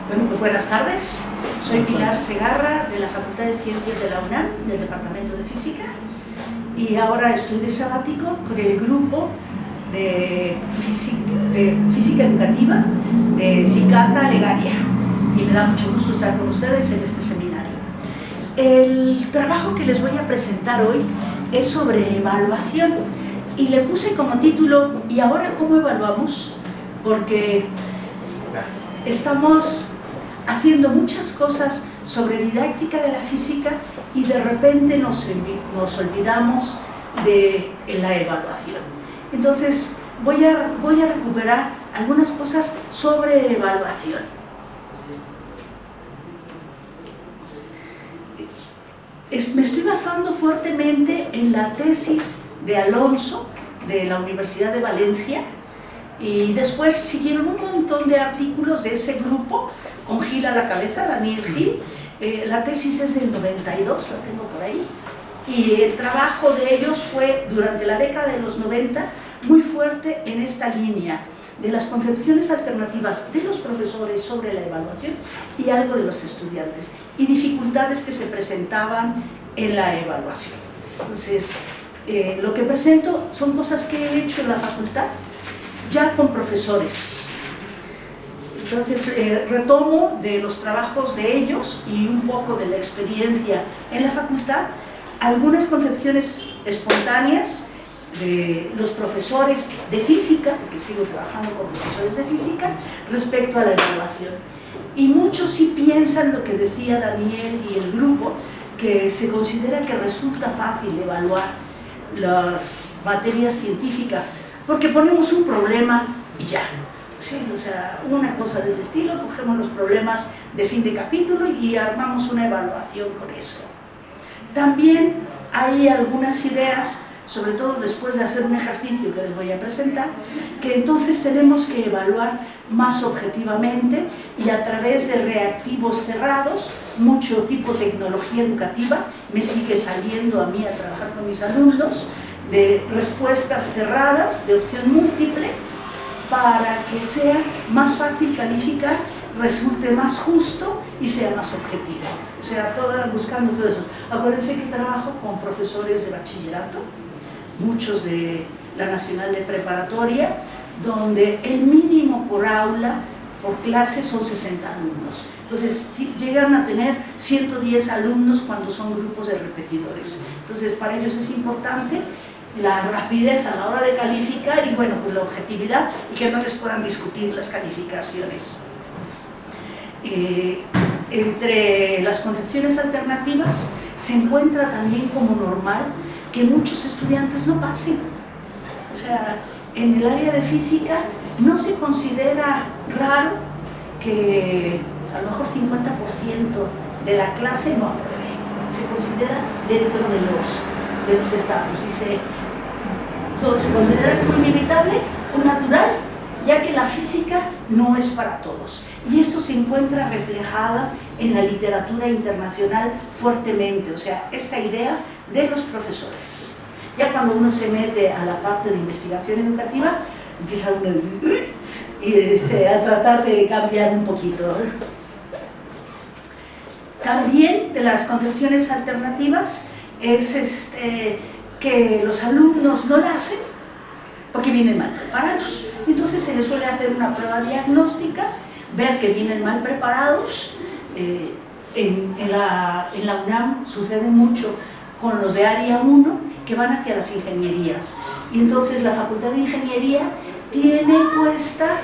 Bueno, pues buenas tardes. Soy Pilar Segarra, de la Facultad de Ciencias de la UNAM, del Departamento de Física, y ahora estoy de sabático con el grupo de Física Educativa de Cicata Legaria, y me da mucho gusto estar con ustedes en este seminario. El trabajo que les voy a presentar hoy es sobre evaluación, y le puse como título "¿Y ahora cómo evaluamos?", porque estamos haciendo muchas cosas sobre didáctica de la física y de repente nos olvidamos de la evaluación. Entonces voy a recuperar algunas cosas sobre evaluación. Me estoy basando fuertemente en la tesis de Alonso de la Universidad de Valencia, y después siguieron un montón de artículos de ese grupo con Gil a la cabeza, Daniel Gil. La tesis es del 92, la tengo por ahí, y el trabajo de ellos fue durante la década de los 90 muy fuerte en esta línea de las concepciones alternativas de los profesores sobre la evaluación y algo de los estudiantes, y dificultades que se presentaban en la evaluación. Entonces, lo que presento son cosas que he hecho en la facultad ya con profesores. Entonces retomo de los trabajos de ellos y un poco de la experiencia en la facultad algunas concepciones espontáneas de los profesores de física, porque sigo trabajando con profesores de física, respecto a la evaluación. Y muchos sí piensan lo que decía Daniel y el grupo, que se considera que resulta fácil evaluar las materias científicas porque ponemos un problema y ya. Sí, o sea, una cosa de ese estilo, cogemos los problemas de fin de capítulo y armamos una evaluación con eso. También hay algunas ideas, sobre todo después de hacer un ejercicio que les voy a presentar, que entonces tenemos que evaluar más objetivamente y a través de reactivos cerrados, mucho tipo tecnología educativa, me sigue saliendo a mí a trabajar con mis alumnos, de respuestas cerradas, de opción múltiple, para que sea más fácil calificar, resulte más justo y sea más objetivo. O sea, buscando todo eso. Acuérdense que trabajo con profesores de bachillerato, muchos de la Nacional de Preparatoria, donde el mínimo por aula, por clase, son 60 alumnos. Entonces llegan a tener 110 alumnos cuando son grupos de repetidores. Entonces para ellos es importante la rapidez a la hora de calificar y bueno, pues la objetividad, y que no les puedan discutir las calificaciones. Entre las concepciones alternativas se encuentra también como normal que muchos estudiantes no pasen. O sea, en el área de física no se considera raro que a lo mejor 50% de la clase no apruebe. Se considera dentro de los estatus y se considera como inevitable o natural, ya que la física no es para todos. Y esto se encuentra reflejada en la literatura internacional fuertemente, o sea, esta idea de los profesores. Ya cuando uno se mete a la parte de investigación educativa, empieza uno a decir, y a tratar de cambiar un poquito. También de las concepciones alternativas es que los alumnos no la hacen porque vienen mal preparados. Entonces se les suele hacer una prueba diagnóstica, ver que vienen mal preparados. En la UNAM sucede mucho con los de área 1 que van hacia las ingenierías. Y entonces la Facultad de Ingeniería tiene puesta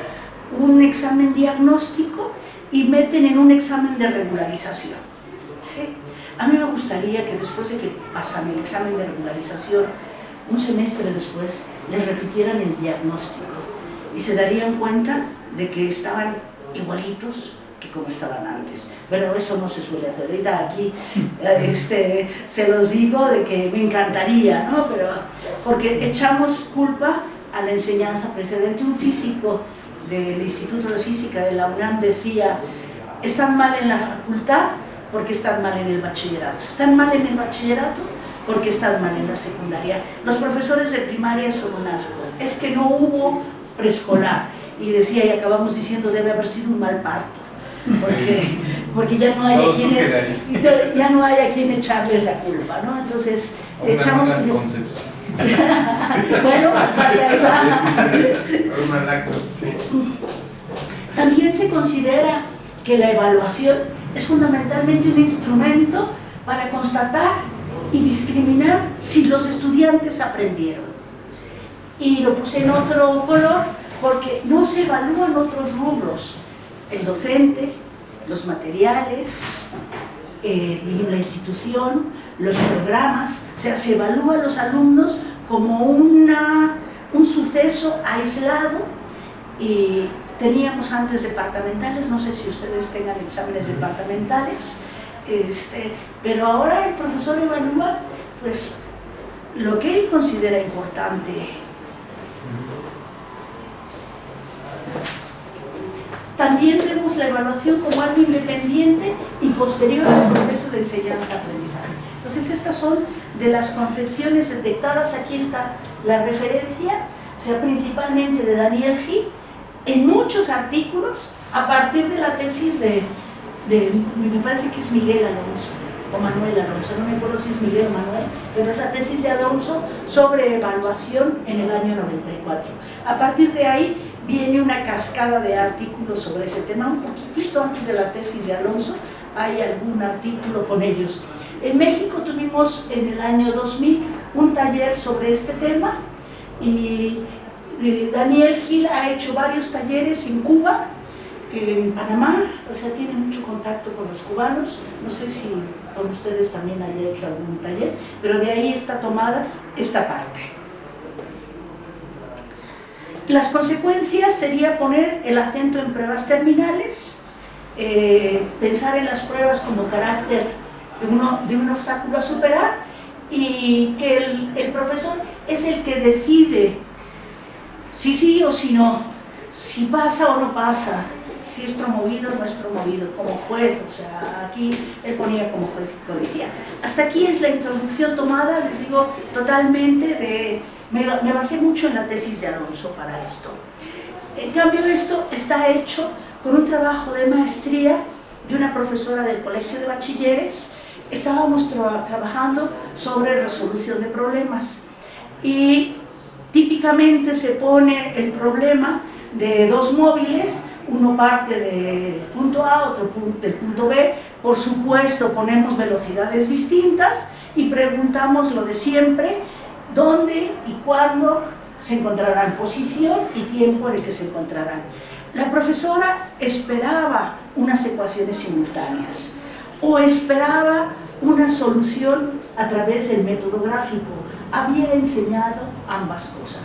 un examen diagnóstico y meten en un examen de regularización. ¿Sí? A mí me gustaría que después de que pasan el examen de regularización, un semestre después, les repitieran el diagnóstico y se darían cuenta de que estaban igualitos que como estaban antes. Pero eso no se suele hacer. Ahorita aquí se los digo de que me encantaría, ¿no? Pero porque echamos culpa a la enseñanza precedente. Un físico del Instituto de Física de la UNAM decía: están mal en la facultad porque están mal en el bachillerato, están mal en el bachillerato porque están mal en la secundaria. Los profesores de primaria son un asco, es que no hubo preescolar, y decía, y acabamos diciendo, debe haber sido un mal parto, porque ya no hay ya no hay a quien echarles la culpa, ¿no? Entonces le echamos bueno, también se considera que la evaluación es fundamentalmente un instrumento para constatar y discriminar si los estudiantes aprendieron. Y lo puse en otro color porque no se evalúan otros rubros: el docente, los materiales, la institución, los programas. O sea, se evalúa a los alumnos como un suceso aislado. Y teníamos antes departamentales, no sé si ustedes tengan exámenes departamentales, pero ahora el profesor evalúa pues lo que él considera importante. También vemos la evaluación como algo independiente y posterior al proceso de enseñanza-aprendizaje. Entonces, estas son de las concepciones detectadas. Aquí está la referencia, o sea, principalmente de Daniel Gil, en muchos artículos, a partir de la tesis me parece que es Miguel Alonso, o Manuel Alonso, no me acuerdo si es Miguel o Manuel, pero es la tesis de Alonso sobre evaluación en el año 94. A partir de ahí viene una cascada de artículos sobre ese tema. Un poquitito antes de la tesis de Alonso hay algún artículo con ellos. En México tuvimos en el año 2000 un taller sobre este tema, y Daniel Gil ha hecho varios talleres en Cuba, en Panamá, o sea, tiene mucho contacto con los cubanos. No sé si con ustedes también haya hecho algún taller, pero de ahí está tomada esta parte. Las consecuencias sería poner el acento en pruebas terminales, pensar en las pruebas como carácter de un obstáculo a superar, y que el profesor es el que decide si sí o si no, si pasa o no pasa, si es promovido o no es promovido, como juez. O sea, aquí él ponía como juez y policía. Hasta aquí es la introducción tomada, les digo, totalmente me basé mucho en la tesis de Alonso para esto. En cambio, esto está hecho con un trabajo de maestría de una profesora del Colegio de Bachilleres. Estábamos trabajando sobre resolución de problemas, y típicamente se pone el problema de dos móviles, uno parte del punto A, otro del punto B. Por supuesto, ponemos velocidades distintas y preguntamos lo de siempre: dónde y cuándo se encontrarán, posición y tiempo en el que se encontrarán. La profesora esperaba unas ecuaciones simultáneas, o esperaba una solución a través del método gráfico. Había enseñado ambas cosas.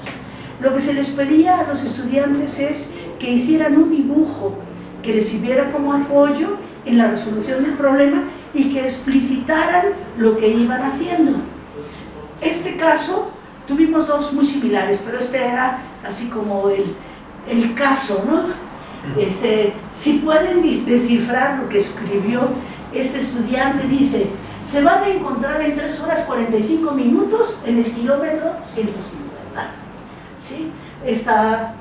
Lo que se les pedía a los estudiantes es que hicieran un dibujo que les sirviera como apoyo en la resolución del problema y que explicitaran lo que iban haciendo. Este caso, tuvimos dos muy similares, pero este era así como el caso, ¿no? Si pueden descifrar lo que escribió este estudiante, dice: se van a encontrar en 3 horas 45 minutos en el kilómetro 150. ¿Sí? Está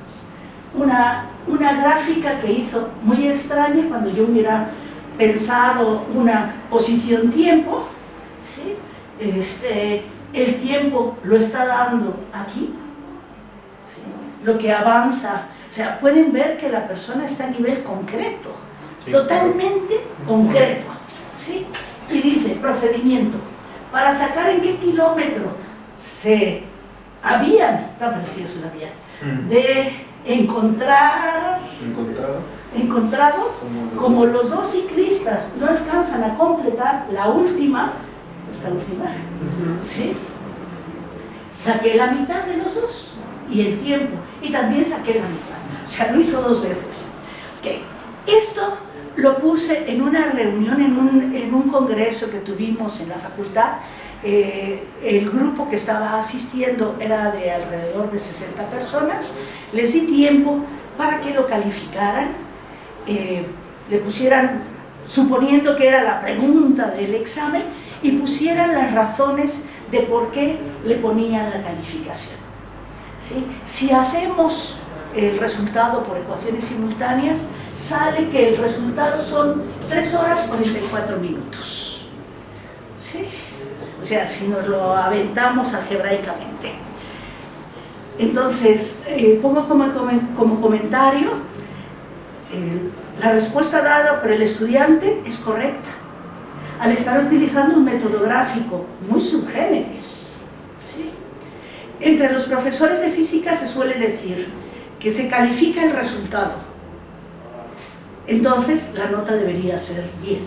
una gráfica que hizo muy extraña cuando yo hubiera pensado una posición tiempo. ¿Sí? El tiempo lo está dando aquí, ¿sí? Lo que avanza. O sea, pueden ver que la persona está a nivel concreto, sí, totalmente concreto, ¿sí? Y dice: procedimiento para sacar en qué kilómetro se habían, está precioso la vía, de encontrado, como los dos ciclistas no alcanzan a completar esta última, ¿sí? Saqué la mitad de los dos y el tiempo, y también saqué la mitad. O sea, lo hizo 2 veces. Okay. Esto lo puse en una reunión, en un congreso que tuvimos en la facultad. El grupo que estaba asistiendo era de alrededor de 60 personas. Les di tiempo para que lo calificaran, le pusieran, suponiendo que era la pregunta del examen, y pusieran las razones de por qué le ponían la calificación. ¿Sí? Si hacemos el resultado por ecuaciones simultáneas, sale que el resultado son 3 horas 44 minutos. ¿Sí? O sea, si nos lo aventamos algebraicamente. Entonces, pongo como comentario, la respuesta dada por el estudiante es correcta, al estar utilizando un método gráfico muy subgéneris. ¿Sí? Entre los profesores de física se suele decir que se califica el resultado, entonces la nota debería ser 10.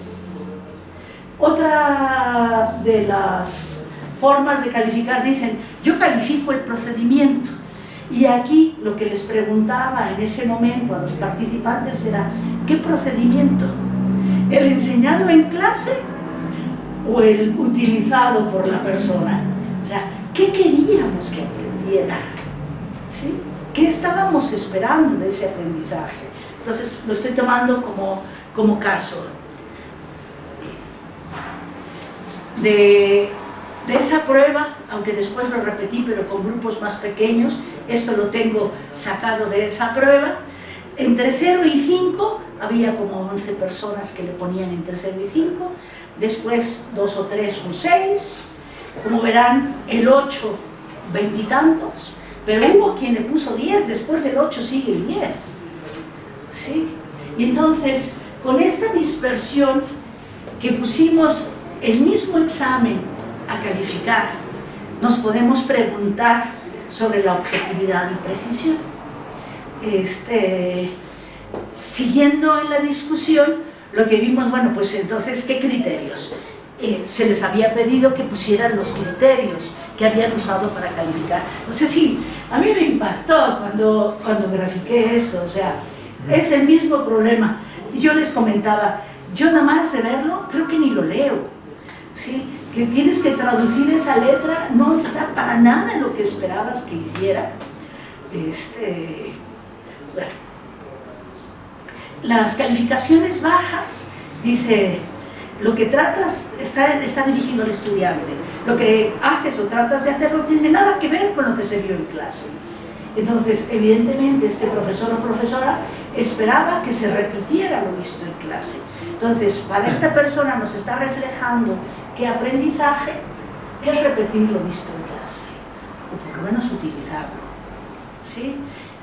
Otra de las formas de calificar dicen, yo califico el procedimiento, y aquí lo que les preguntaba en ese momento a los participantes era, ¿qué procedimiento? ¿El enseñado en clase o el utilizado por la persona? O sea, ¿qué queríamos que aprendiera? ¿Sí? ¿Qué estábamos esperando de ese aprendizaje? Entonces lo estoy tomando como caso. De esa prueba, aunque después lo repetí, pero con grupos más pequeños, esto lo tengo sacado de esa prueba, entre 0 y 5, había como 11 personas que le ponían entre 0 y 5, después 2 o 3 un 6, como verán, el 8, 20 y tantos, pero hubo quien le puso 10, después del 8 sigue el 10. ¿Sí? Y entonces, con esta dispersión que pusimos el mismo examen a calificar, nos podemos preguntar sobre la objetividad y precisión. Siguiendo en la discusión, lo que vimos, bueno, pues entonces, ¿qué criterios? Se les había pedido que pusieran los criterios que habían usado para calificar. No sé si, a mí me impactó cuando grafiqué esto, o sea, es el mismo problema. Yo les comentaba, yo nada más de verlo, creo que ni lo leo, ¿sí? Que tienes que traducir esa letra, no está para nada en lo que esperabas que hiciera. Bueno. Las calificaciones bajas, dice, lo que tratas está dirigido al estudiante, lo que haces o tratas de hacer no tiene nada que ver con lo que se vio en clase. Entonces, evidentemente, este profesor o profesora esperaba que se repitiera lo visto en clase. Entonces, para esta persona nos está reflejando que aprendizaje es repetir lo visto en clase, o por lo menos utilizarlo. ¿Sí?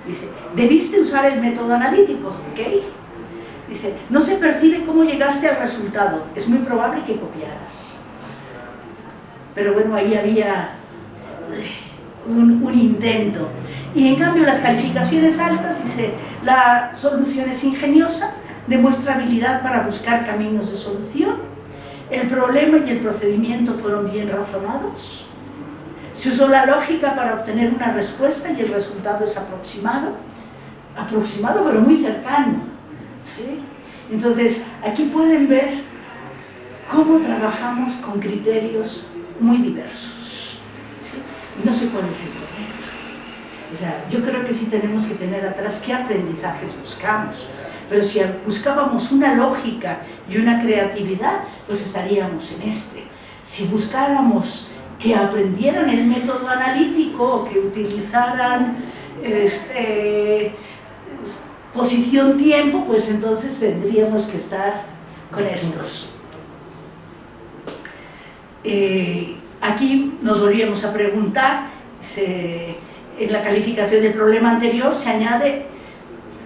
Dice, debiste usar el método analítico, ¿ok? Dice, no se percibe cómo llegaste al resultado, es muy probable que copiaras. Pero bueno, ahí había un intento. Y en cambio las calificaciones altas, dice, la solución es ingeniosa, demuestra habilidad para buscar caminos de solución, el problema y el procedimiento fueron bien razonados, se usó la lógica para obtener una respuesta y el resultado es aproximado pero muy cercano. ¿Sí? Entonces, aquí pueden ver cómo trabajamos con criterios muy diversos. ¿Sí? Y no sé cuál es el correcto. O sea, yo creo que sí tenemos que tener atrás qué aprendizajes buscamos. Pero si buscábamos una lógica y una creatividad, pues estaríamos en este. Si buscáramos que aprendieran el método analítico, que utilizaran posición-tiempo, pues entonces tendríamos que estar con estos. Aquí nos volvíamos a preguntar, en la calificación del problema anterior se añade,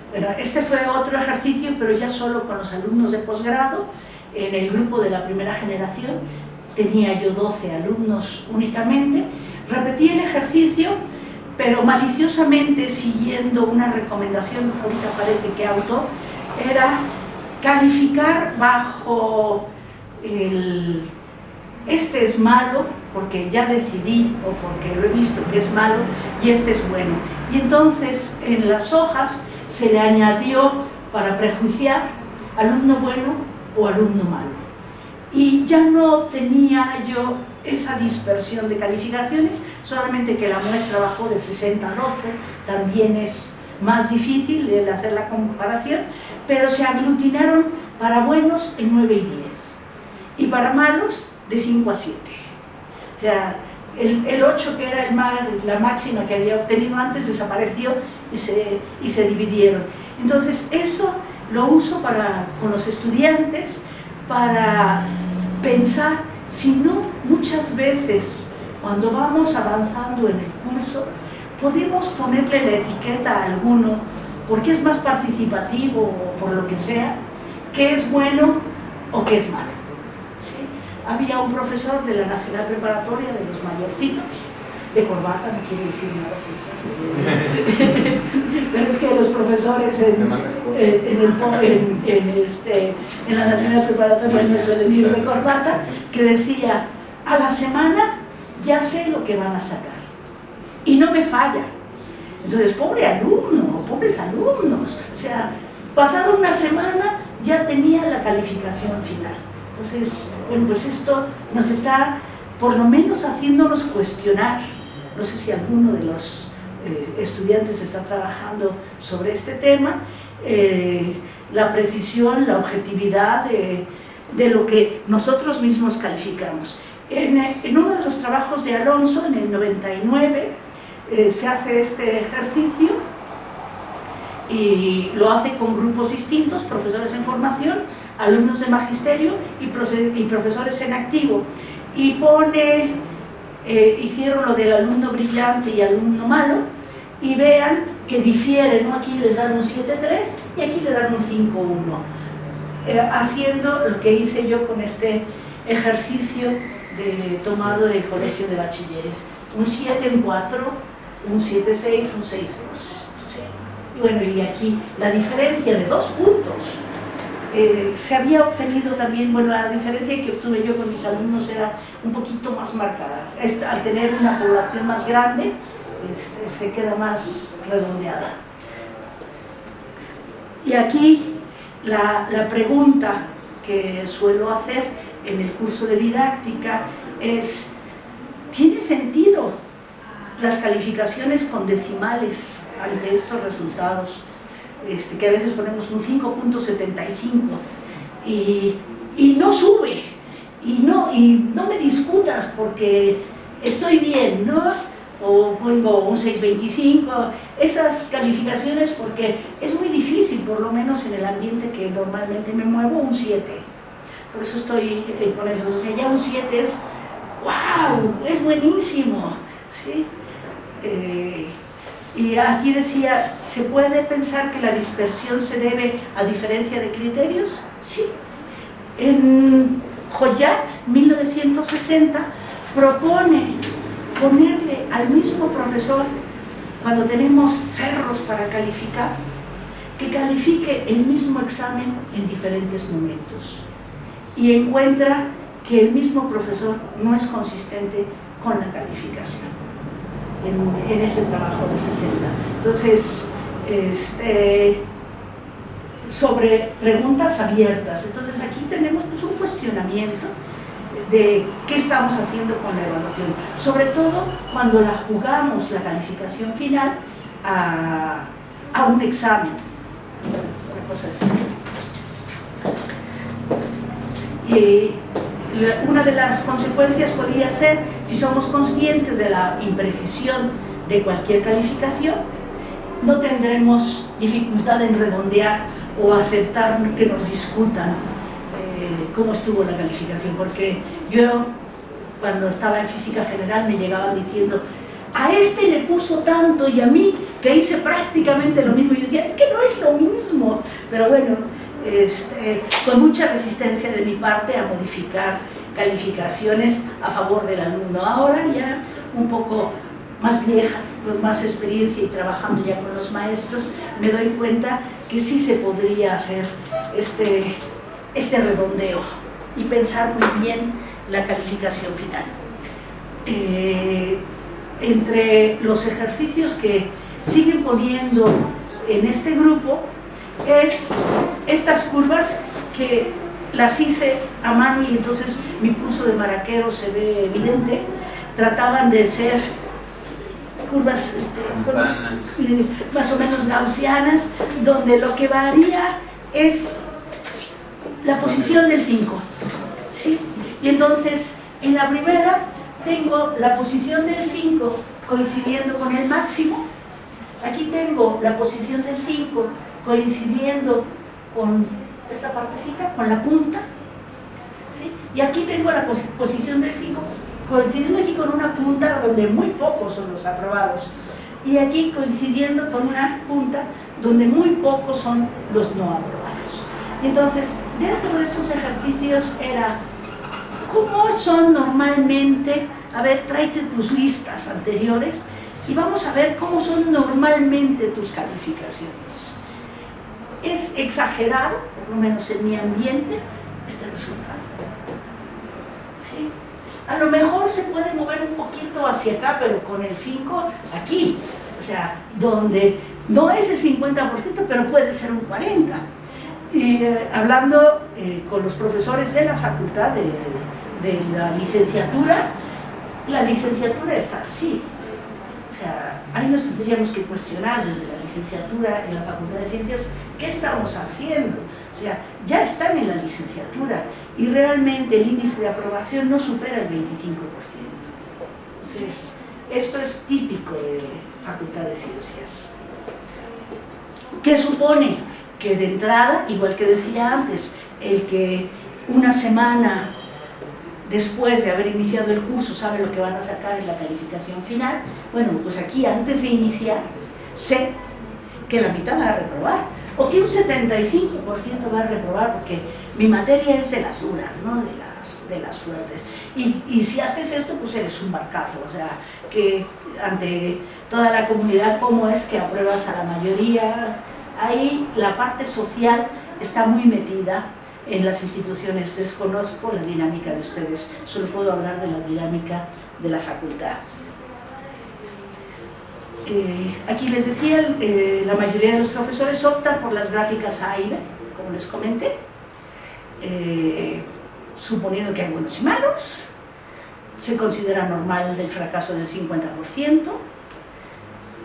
bueno, este fue otro ejercicio, pero ya solo con los alumnos de posgrado. En el grupo de la primera generación tenía yo 12 alumnos únicamente. Repetí el ejercicio, pero maliciosamente siguiendo una recomendación, ahorita parece que autor, era calificar bajo este es malo porque ya decidí o porque lo he visto que es malo y este es bueno. Y entonces en las hojas se le añadió para prejuiciar alumno bueno o alumno malo. Y ya no tenía yo esa dispersión de calificaciones, solamente que la muestra bajó de 60 a 12, también es más difícil el hacer la comparación, pero se aglutinaron para buenos en 9 y 10, y para malos de 5 a 7. O sea, el 8, que era la máxima que había obtenido antes, desapareció y se dividieron. Entonces eso lo uso con los estudiantes para pensar, si no, muchas veces cuando vamos avanzando en el curso podemos ponerle la etiqueta a alguno porque es más participativo o por lo que sea, que es bueno o que es malo. ¿Sí? Había un profesor de la Nacional Preparatoria de los mayorcitos, de corbata, no quiero decir nada así, pero es que los profesores en la Nacional Preparatoria me suelen ir de corbata, que decía, a la semana ya sé lo que van a sacar y no me falla. Entonces, pobre alumno, pobres alumnos, o sea, pasada una semana ya tenía la calificación final. Entonces, bueno, pues esto nos está por lo menos haciéndonos cuestionar. No sé si alguno de los estudiantes está trabajando sobre este tema, la precisión, la objetividad de lo que nosotros mismos calificamos. En uno de los trabajos de Alonso, en el 99, se hace este ejercicio y lo hace con grupos distintos, profesores en formación, alumnos de magisterio y profesores en activo. Y pone, hicieron lo del alumno brillante y alumno malo, y vean que difiere, ¿no? Aquí les dan un 7.3 y aquí le dan un 5.1. Haciendo lo que hice yo con este ejercicio tomado del colegio de bachilleres. Un 7 en 4, un 7.6, un 6.2. ¿Sí? Y bueno, y aquí la diferencia de 2 puntos se había obtenido también, bueno, la diferencia que obtuve yo con mis alumnos era un poquito más marcada. Al tener una población más grande, se queda más redondeada. Y aquí la pregunta que suelo hacer en el curso de didáctica es: ¿tiene sentido las calificaciones con decimales ante estos resultados? Que a veces ponemos un 5.75 y no sube, y no me discutas porque estoy bien, ¿no? O pongo un 6.25, esas calificaciones, porque es muy difícil, por lo menos en el ambiente que normalmente me muevo, un 7. Por eso estoy con eso. O sea, ya un 7 es ¡wow! Es buenísimo, ¿sí? Y aquí decía, ¿se puede pensar que la dispersión se debe a diferencia de criterios? Sí. En Joyat, 1960, propone ponerle al mismo profesor, cuando tenemos cerros para calificar, que califique el mismo examen en diferentes momentos. Y encuentra que el mismo profesor no es consistente con la calificación en ese trabajo del 60. Entonces, sobre preguntas abiertas. Entonces aquí tenemos pues un cuestionamiento de qué estamos haciendo con la evaluación, sobre todo cuando la jugamos, la calificación final, a un examen. Una cosa es una de las consecuencias podría ser, si somos conscientes de la imprecisión de cualquier calificación, no tendremos dificultad en redondear o aceptar que nos discutan cómo estuvo la calificación, porque yo cuando estaba en física general me llegaban diciendo: a este le puso tanto y a mí que hice prácticamente lo mismo, y yo decía, es que no es lo mismo, pero bueno, con mucha resistencia de mi parte a modificar calificaciones a favor del alumno. Ahora ya un poco más vieja, con más experiencia y trabajando ya con los maestros, me doy cuenta que sí se podría hacer este redondeo y pensar muy bien la calificación final. Entre los ejercicios que siguen poniendo en este grupo es estas curvas que las hice a mano y entonces mi pulso de maraquero se ve evidente. Trataban de ser curvas más o menos gaussianas, donde lo que varía es la posición del 5, ¿sí? Y entonces en la primera tengo la posición del 5 coincidiendo con el máximo, Aquí tengo la posición del 5 coincidiendo con esta partecita, con la punta, ¿sí? Y aquí tengo la posición del 5 coincidiendo aquí con una punta donde muy pocos son los aprobados, y aquí coincidiendo con una punta donde muy pocos son los no aprobados. Y entonces, dentro de estos ejercicios era, ¿cómo son normalmente? A ver, tráete tus listas anteriores y vamos a ver cómo son normalmente tus calificaciones. Es exagerado, por lo menos en mi ambiente, este resultado. ¿Sí? A lo mejor se puede mover un poquito hacia acá, pero con el 5 aquí. O sea, donde no es el 50%, pero puede ser un 40%. Y hablando con los profesores de la facultad de la licenciatura está así. O sea, ahí nos tendríamos que cuestionar desde la licenciatura en la Facultad de Ciencias qué estamos haciendo. O sea, ya están en la licenciatura y realmente el índice de aprobación no supera el 25%. Entonces, esto es típico de Facultad de Ciencias. ¿Qué supone? Que de entrada, igual que decía antes, el que una semana después de haber iniciado el curso sabe lo que van a sacar en la calificación final, bueno, pues aquí antes de iniciar sé que la mitad va a reprobar, o que un 75% va a reprobar, porque mi materia es de las duras, ¿no? de las fuertes, y si haces esto, pues eres un barcazo, o sea, que ante toda la comunidad, ¿cómo es que apruebas a la mayoría? Ahí la parte social está muy metida en las instituciones. Desconozco la dinámica de ustedes, solo puedo hablar de la dinámica de la facultad. Aquí les decía, la mayoría de los profesores optan por las gráficas A y B, como les comenté, suponiendo que hay buenos y malos. Se considera normal el fracaso del 50%,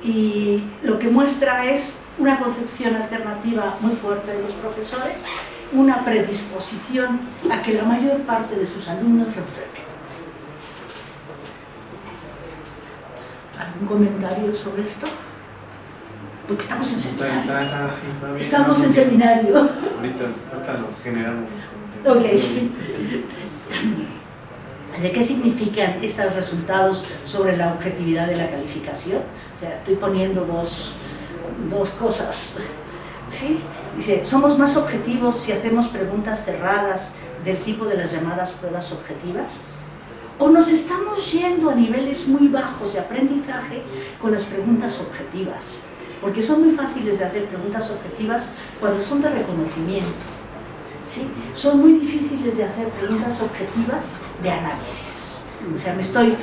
y lo que muestra es una concepción alternativa muy fuerte de los profesores, una predisposición a que la mayor parte de sus alumnos reprueben. ¿Algún comentario sobre esto? Porque estamos en seminario. Estamos en seminario. Ahorita los generamos. Ok. ¿De qué significan estos resultados sobre la objetividad de la calificación? O sea, estoy poniendo dos cosas, ¿sí? Dice, somos más objetivos si hacemos preguntas cerradas del tipo de las llamadas pruebas objetivas, o nos estamos yendo a niveles muy bajos de aprendizaje con las preguntas objetivas, porque son muy fáciles de hacer preguntas objetivas cuando son de reconocimiento, ¿sí? Son muy difíciles de hacer preguntas objetivas de análisis. O sea, me estoy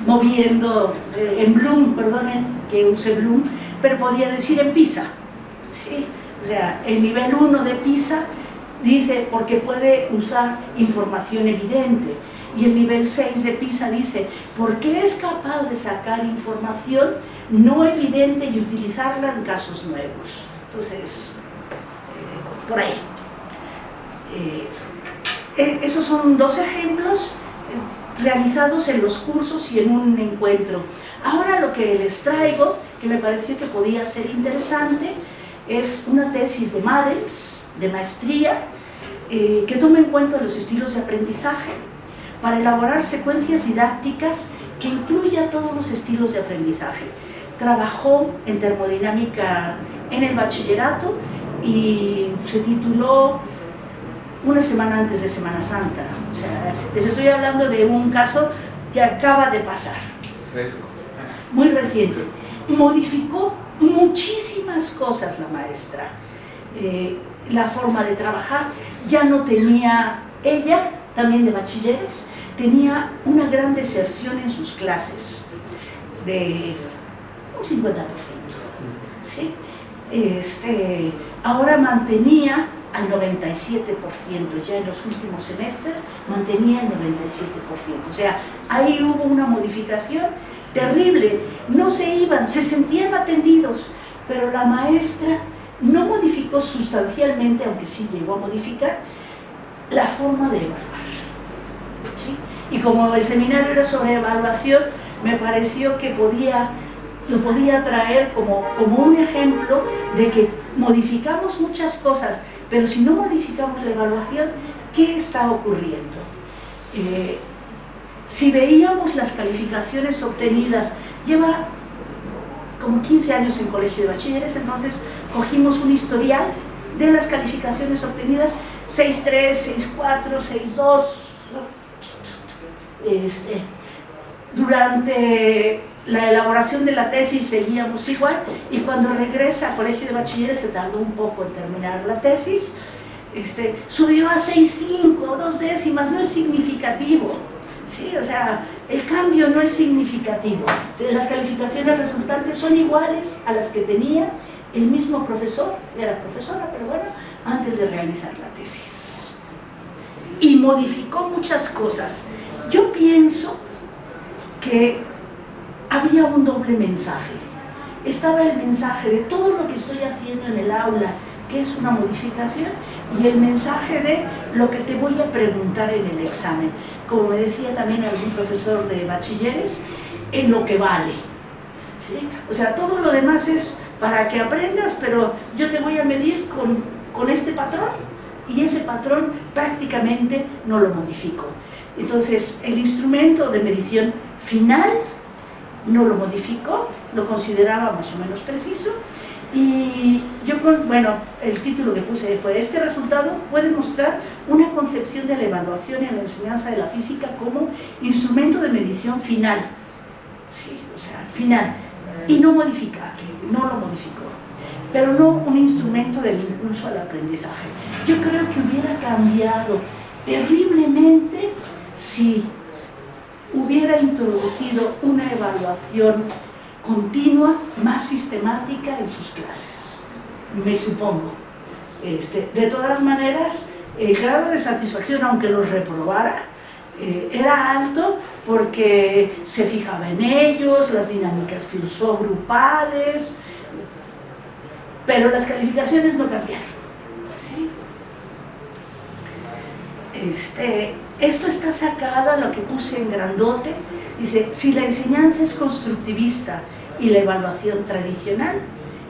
moviendo en Bloom, perdonen que use Bloom, pero podía decir en PISA, ¿sí? O sea, el nivel 1 de PISA dice porque puede usar información evidente, y el nivel 6 de PISA dice porque es capaz de sacar información no evidente y utilizarla en casos nuevos. Entonces, por ahí. Esos son dos ejemplos realizados en los cursos y en un encuentro. Ahora lo que les traigo, que me pareció que podía ser interesante, es una tesis de Madels, de maestría, que toma en cuenta los estilos de aprendizaje para elaborar secuencias didácticas que incluya todos los estilos de aprendizaje. Trabajó en termodinámica en el bachillerato y se tituló una semana antes de Semana Santa. O sea, les estoy hablando de un caso que acaba de pasar. Fresco. Muy reciente. Modificó muchísimas cosas la maestra. La forma de trabajar, ya no tenía, ella también de bachilleres, tenía una gran deserción en sus clases, de un 50%. ¿Sí? Ahora mantenía al 97%, ya en los últimos semestres mantenía el 97%. O sea, ahí hubo una modificación terrible. No se iban, se sentían atendidos, pero la maestra no modificó sustancialmente, aunque sí llegó a modificar, la forma de evaluar. ¿Sí? Y como el seminario era sobre evaluación, me pareció que podía lo podía traer como un ejemplo de que modificamos muchas cosas, pero si no modificamos la evaluación, ¿qué está ocurriendo? Si veíamos las calificaciones obtenidas, lleva como 15 años en colegio de bachilleres, entonces cogimos un historial de las calificaciones obtenidas, 6.3, 6.4, 6.2, durante la elaboración de la tesis seguíamos igual, y cuando regresa a colegio de bachilleres se tardó un poco en terminar la tesis, subió a 6.5, 2 décimas, no es significativo, ¿sí? O sea, el cambio no es significativo, las calificaciones resultantes son iguales a las que tenía el mismo profesor, era profesora, pero bueno, antes de realizar la tesis. Y modificó muchas cosas. Yo pienso que había un doble mensaje. Estaba el mensaje de todo lo que estoy haciendo en el aula, que es una modificación, y el mensaje de lo que te voy a preguntar en el examen. Como me decía también algún profesor de bachilleres, en lo que vale, ¿sí? O sea, todo lo demás es para que aprendas, pero yo te voy a medir con este patrón, y ese patrón prácticamente no lo modifico. Entonces, el instrumento de medición final no lo modificó, lo consideraba más o menos preciso, y yo, el título que puse fue: este resultado puede mostrar una concepción de la evaluación y la enseñanza de la física como instrumento de medición final, ¿sí? O sea, final, y no modificable, no lo modificó, pero no un instrumento del impulso al aprendizaje. Yo creo que hubiera cambiado terriblemente si hubiera introducido una evaluación continua, más sistemática en sus clases, me supongo. De todas maneras, el grado de satisfacción, aunque los reprobara, era alto porque se fijaba en ellos, las dinámicas que usó grupales, pero las calificaciones no cambiaron, ¿sí? Esto está sacado, lo que puse en grandote, dice: si la enseñanza es constructivista y la evaluación tradicional,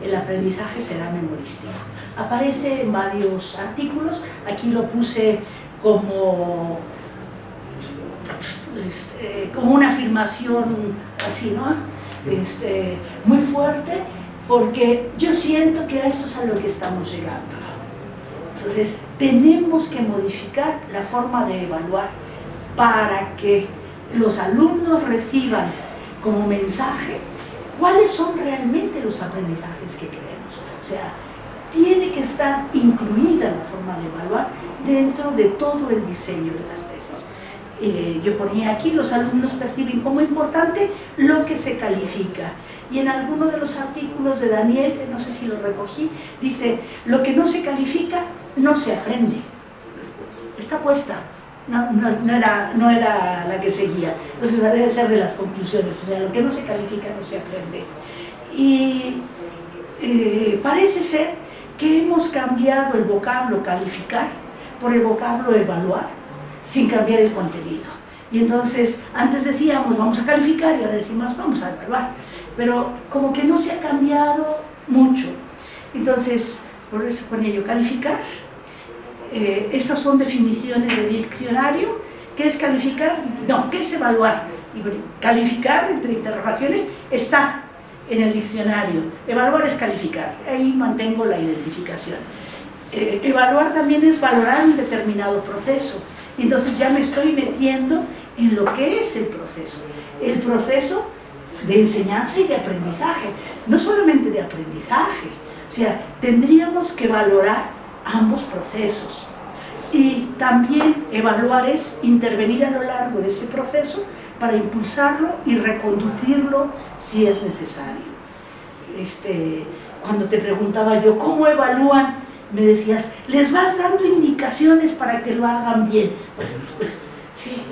el aprendizaje será memorístico. Aparece en varios artículos, aquí lo puse como una afirmación así, ¿no? Muy fuerte, porque yo siento que a esto es a lo que estamos llegando. Entonces, tenemos que modificar la forma de evaluar para que los alumnos reciban como mensaje cuáles son realmente los aprendizajes que queremos. O sea, tiene que estar incluida la forma de evaluar dentro de todo el diseño de las tesis. Yo ponía aquí: los alumnos perciben como importante lo que se califica. Y en alguno de los artículos de Daniel, no sé si lo recogí, dice: lo que no se califica no se aprende. Está puesta, no era la que seguía. Entonces debe ser de las conclusiones, o sea, lo que no se califica no se aprende. Y parece ser que hemos cambiado el vocablo calificar por el vocablo evaluar, sin cambiar el contenido. Y entonces, antes decíamos vamos a calificar, y ahora decimos vamos a evaluar, pero como que no se ha cambiado mucho. Entonces, por eso ponía yo calificar. Estas son definiciones de diccionario. ¿Qué es calificar? No, ¿qué es evaluar? Y calificar, entre interrogaciones, está en el diccionario. Evaluar es calificar, ahí mantengo la identificación. Evaluar también es valorar un determinado proceso. Entonces ya me estoy metiendo en lo que es el proceso de enseñanza y de aprendizaje, no solamente de aprendizaje. O sea, tendríamos que valorar ambos procesos, y también evaluar es intervenir a lo largo de ese proceso para impulsarlo y reconducirlo si es necesario. Cuando te preguntaba yo cómo evalúan, me decías: les vas dando indicaciones para que lo hagan bien. Bueno, pues sí,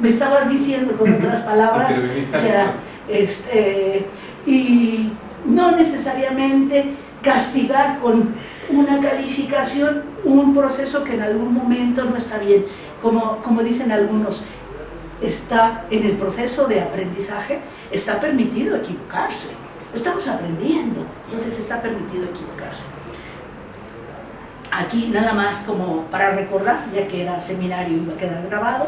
me estabas diciendo con otras palabras, o sea, y no necesariamente castigar con una calificación un proceso que en algún momento no está bien, como dicen algunos: está en el proceso de aprendizaje, está permitido equivocarse. Estamos aprendiendo, entonces está permitido equivocarse. Aquí nada más como para recordar, ya que era seminario y iba a quedar grabado,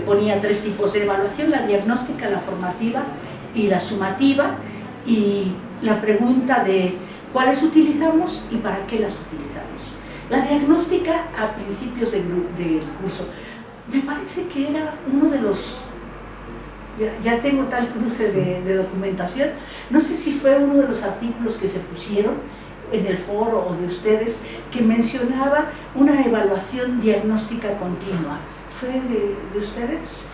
ponía 3 tipos de evaluación: la diagnóstica, la formativa y la sumativa, y la pregunta de cuáles utilizamos y para qué las utilizamos. La diagnóstica a principios del curso, me parece que era uno de los, ya tengo tal cruce de documentación, no sé si fue uno de los artículos que se pusieron en el foro o de ustedes, que mencionaba una evaluación diagnóstica continua. ¿Fue de ustedes?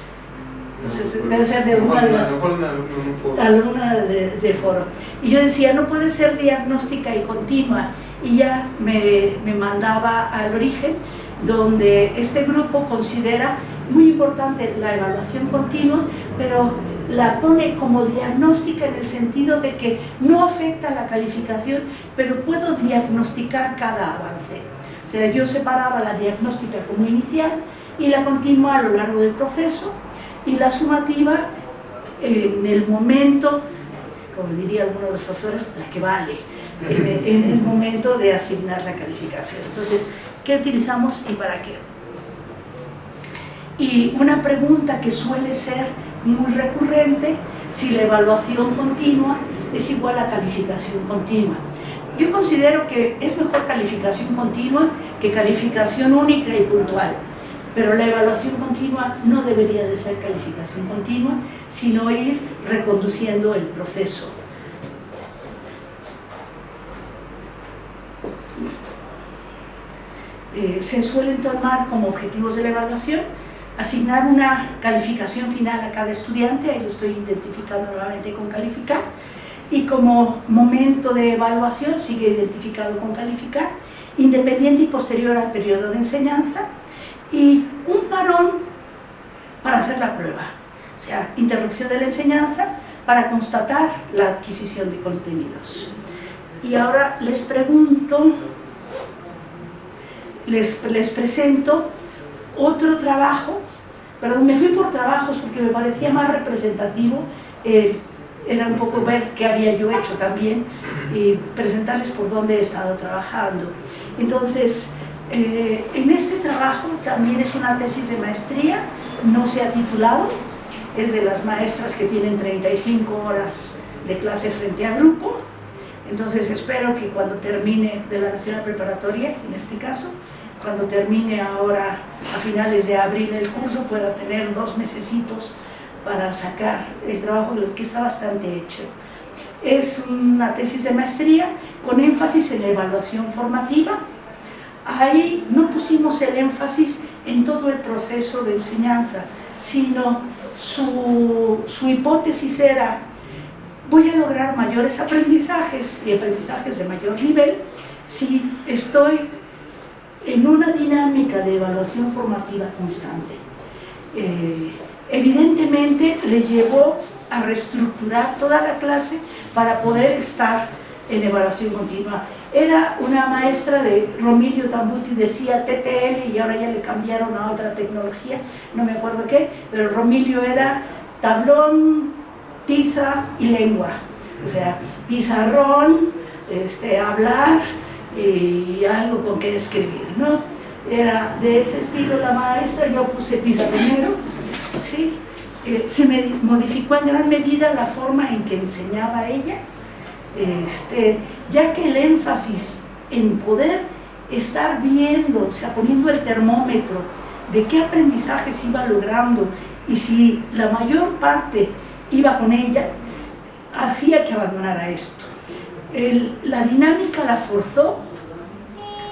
Entonces debe ser de alguna de las alumna de foro. Y yo decía, no puede ser diagnóstica y continua, y ya me mandaba al origen, donde este grupo considera muy importante la evaluación continua, pero la pone como diagnóstica en el sentido de que no afecta la calificación, pero puedo diagnosticar cada avance. O sea, yo separaba la diagnóstica como inicial y la continua a lo largo del proceso, y la sumativa en el momento, como diría alguno de los profesores, la que vale, en el momento de asignar la calificación. Entonces, ¿qué utilizamos y para qué? Y una pregunta que suele ser muy recurrente: si la evaluación continua es igual a calificación continua. Yo considero que es mejor calificación continua que calificación única y puntual, pero la evaluación continua no debería de ser calificación continua, sino ir reconduciendo el proceso. Se suelen tomar como objetivos de la evaluación asignar una calificación final a cada estudiante, ahí lo estoy identificando nuevamente con calificar, y como momento de evaluación sigue identificado con calificar, independiente y posterior al periodo de enseñanza, y un parón para hacer la prueba, o sea, interrupción de la enseñanza para constatar la adquisición de contenidos. Y ahora les pregunto, les presento otro trabajo, perdón, me fui por trabajos porque me parecía más representativo, era un poco ver qué había yo hecho también y presentarles por dónde he estado trabajando. Entonces, en este trabajo también es una tesis de maestría, no se ha titulado, es de las maestras que tienen 35 horas de clase frente a grupo. Entonces espero que cuando termine de la Nacional Preparatoria, en este caso, cuando termine ahora a finales de abril el curso, pueda tener 2 mesecitos para sacar el trabajo, que está bastante hecho. Es una tesis de maestría con énfasis en la evaluación formativa. Ahí no pusimos el énfasis en todo el proceso de enseñanza, sino su hipótesis era: voy a lograr mayores aprendizajes y aprendizajes de mayor nivel si estoy en una dinámica de evaluación formativa constante. Evidentemente le llevó a reestructurar toda la clase para poder estar en evaluación continua. Era una maestra de Romilio Tambuti, decía TTL y ahora ya le cambiaron a otra tecnología, no me acuerdo qué, pero Romilio era tablón, tiza y lengua, o sea, pizarrón, hablar y algo con que escribir, ¿no? Era de ese estilo la maestra. Yo puse pizarronero, ¿sí? Se modificó en gran medida la forma en que enseñaba ella, ya que el énfasis en poder estar viendo, o sea, poniendo el termómetro de qué aprendizajes iba logrando y si la mayor parte iba con ella, hacía que abandonara esto. La dinámica la forzó,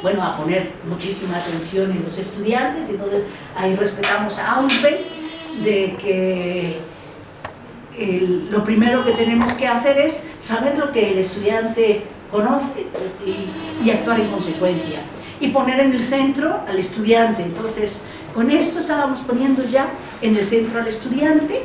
bueno, a poner muchísima atención en los estudiantes. Entonces ahí respetamos a Ausubel, de que lo primero que tenemos que hacer es saber lo que el estudiante conoce y actuar en consecuencia, y poner en el centro al estudiante. Entonces, con esto estábamos poniendo ya en el centro al estudiante,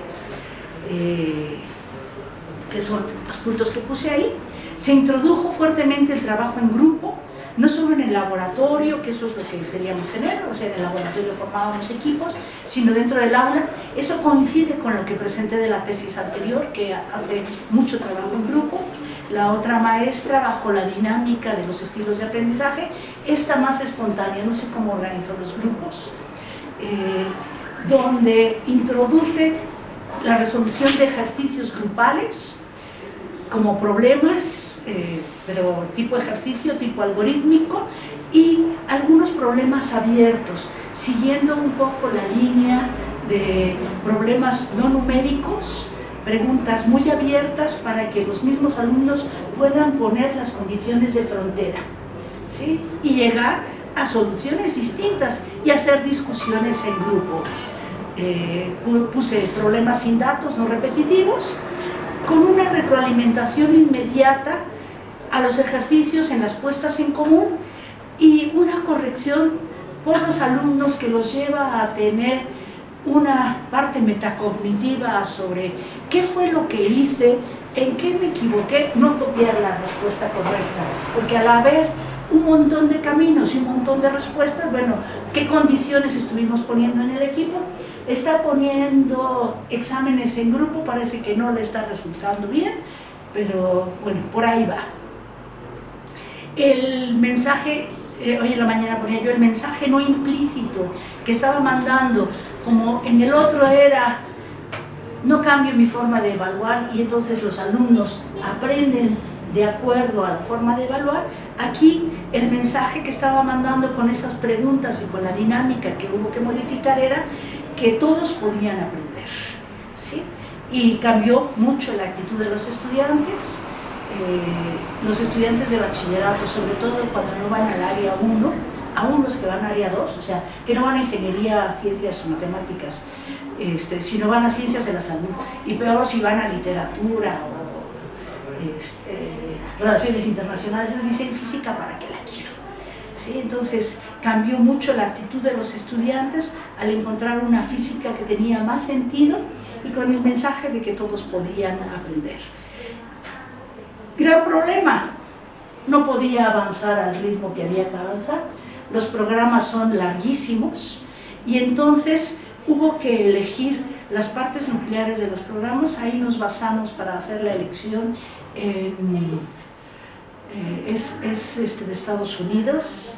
que son los puntos que puse ahí. Se introdujo fuertemente el trabajo en grupo, no solo en el laboratorio, que eso es lo que deberíamos tener, o sea, en el laboratorio formábamos equipos, sino dentro del aula. Eso coincide con lo que presenté de la tesis anterior, que hace mucho trabajo en grupo. La otra maestra bajo la dinámica de los estilos de aprendizaje, esta más espontánea, no sé cómo organizó los grupos, donde introduce la resolución de ejercicios grupales como problemas, pero tipo ejercicio, tipo algorítmico, y algunos problemas abiertos, siguiendo un poco la línea de problemas no numéricos, preguntas muy abiertas para que los mismos alumnos puedan poner las condiciones de frontera, ¿sí? Y llegar a soluciones distintas y hacer discusiones en grupo. Puse problemas sin datos, no repetitivos, con una retroalimentación inmediata a los ejercicios en las puestas en común y una corrección por los alumnos que los lleva a tener una parte metacognitiva sobre qué fue lo que hice, en qué me equivoqué, no copiar la respuesta correcta, porque al haber un montón de caminos y un montón de respuestas, bueno, ¿qué condiciones estuvimos poniendo en el equipo? Está poniendo exámenes en grupo, parece que no le está resultando bien, pero bueno, por ahí va. El mensaje, hoy en la mañana ponía yo el mensaje no implícito que estaba mandando, como en el otro era, no cambio mi forma de evaluar y entonces los alumnos aprenden de acuerdo a la forma de evaluar. Aquí el mensaje que estaba mandando con esas preguntas y con la dinámica que hubo que modificar era que todos podían aprender, ¿sí? Y cambió mucho la actitud de los estudiantes de bachillerato, sobre todo cuando no van al área 1, aún los que van al área 2, o sea, que no van a ingeniería, ciencias, matemáticas, sino van a ciencias de la salud, y peor si van a literatura o relaciones internacionales, les dicen física, ¿para qué la quiero? ¿Sí? Entonces cambió mucho la actitud de los estudiantes al encontrar una física que tenía más sentido y con el mensaje de que todos podían aprender. Gran problema, no podía avanzar al ritmo que había que avanzar, los programas son larguísimos y entonces hubo que elegir las partes nucleares de los programas. Ahí nos basamos para hacer la elección de Estados Unidos,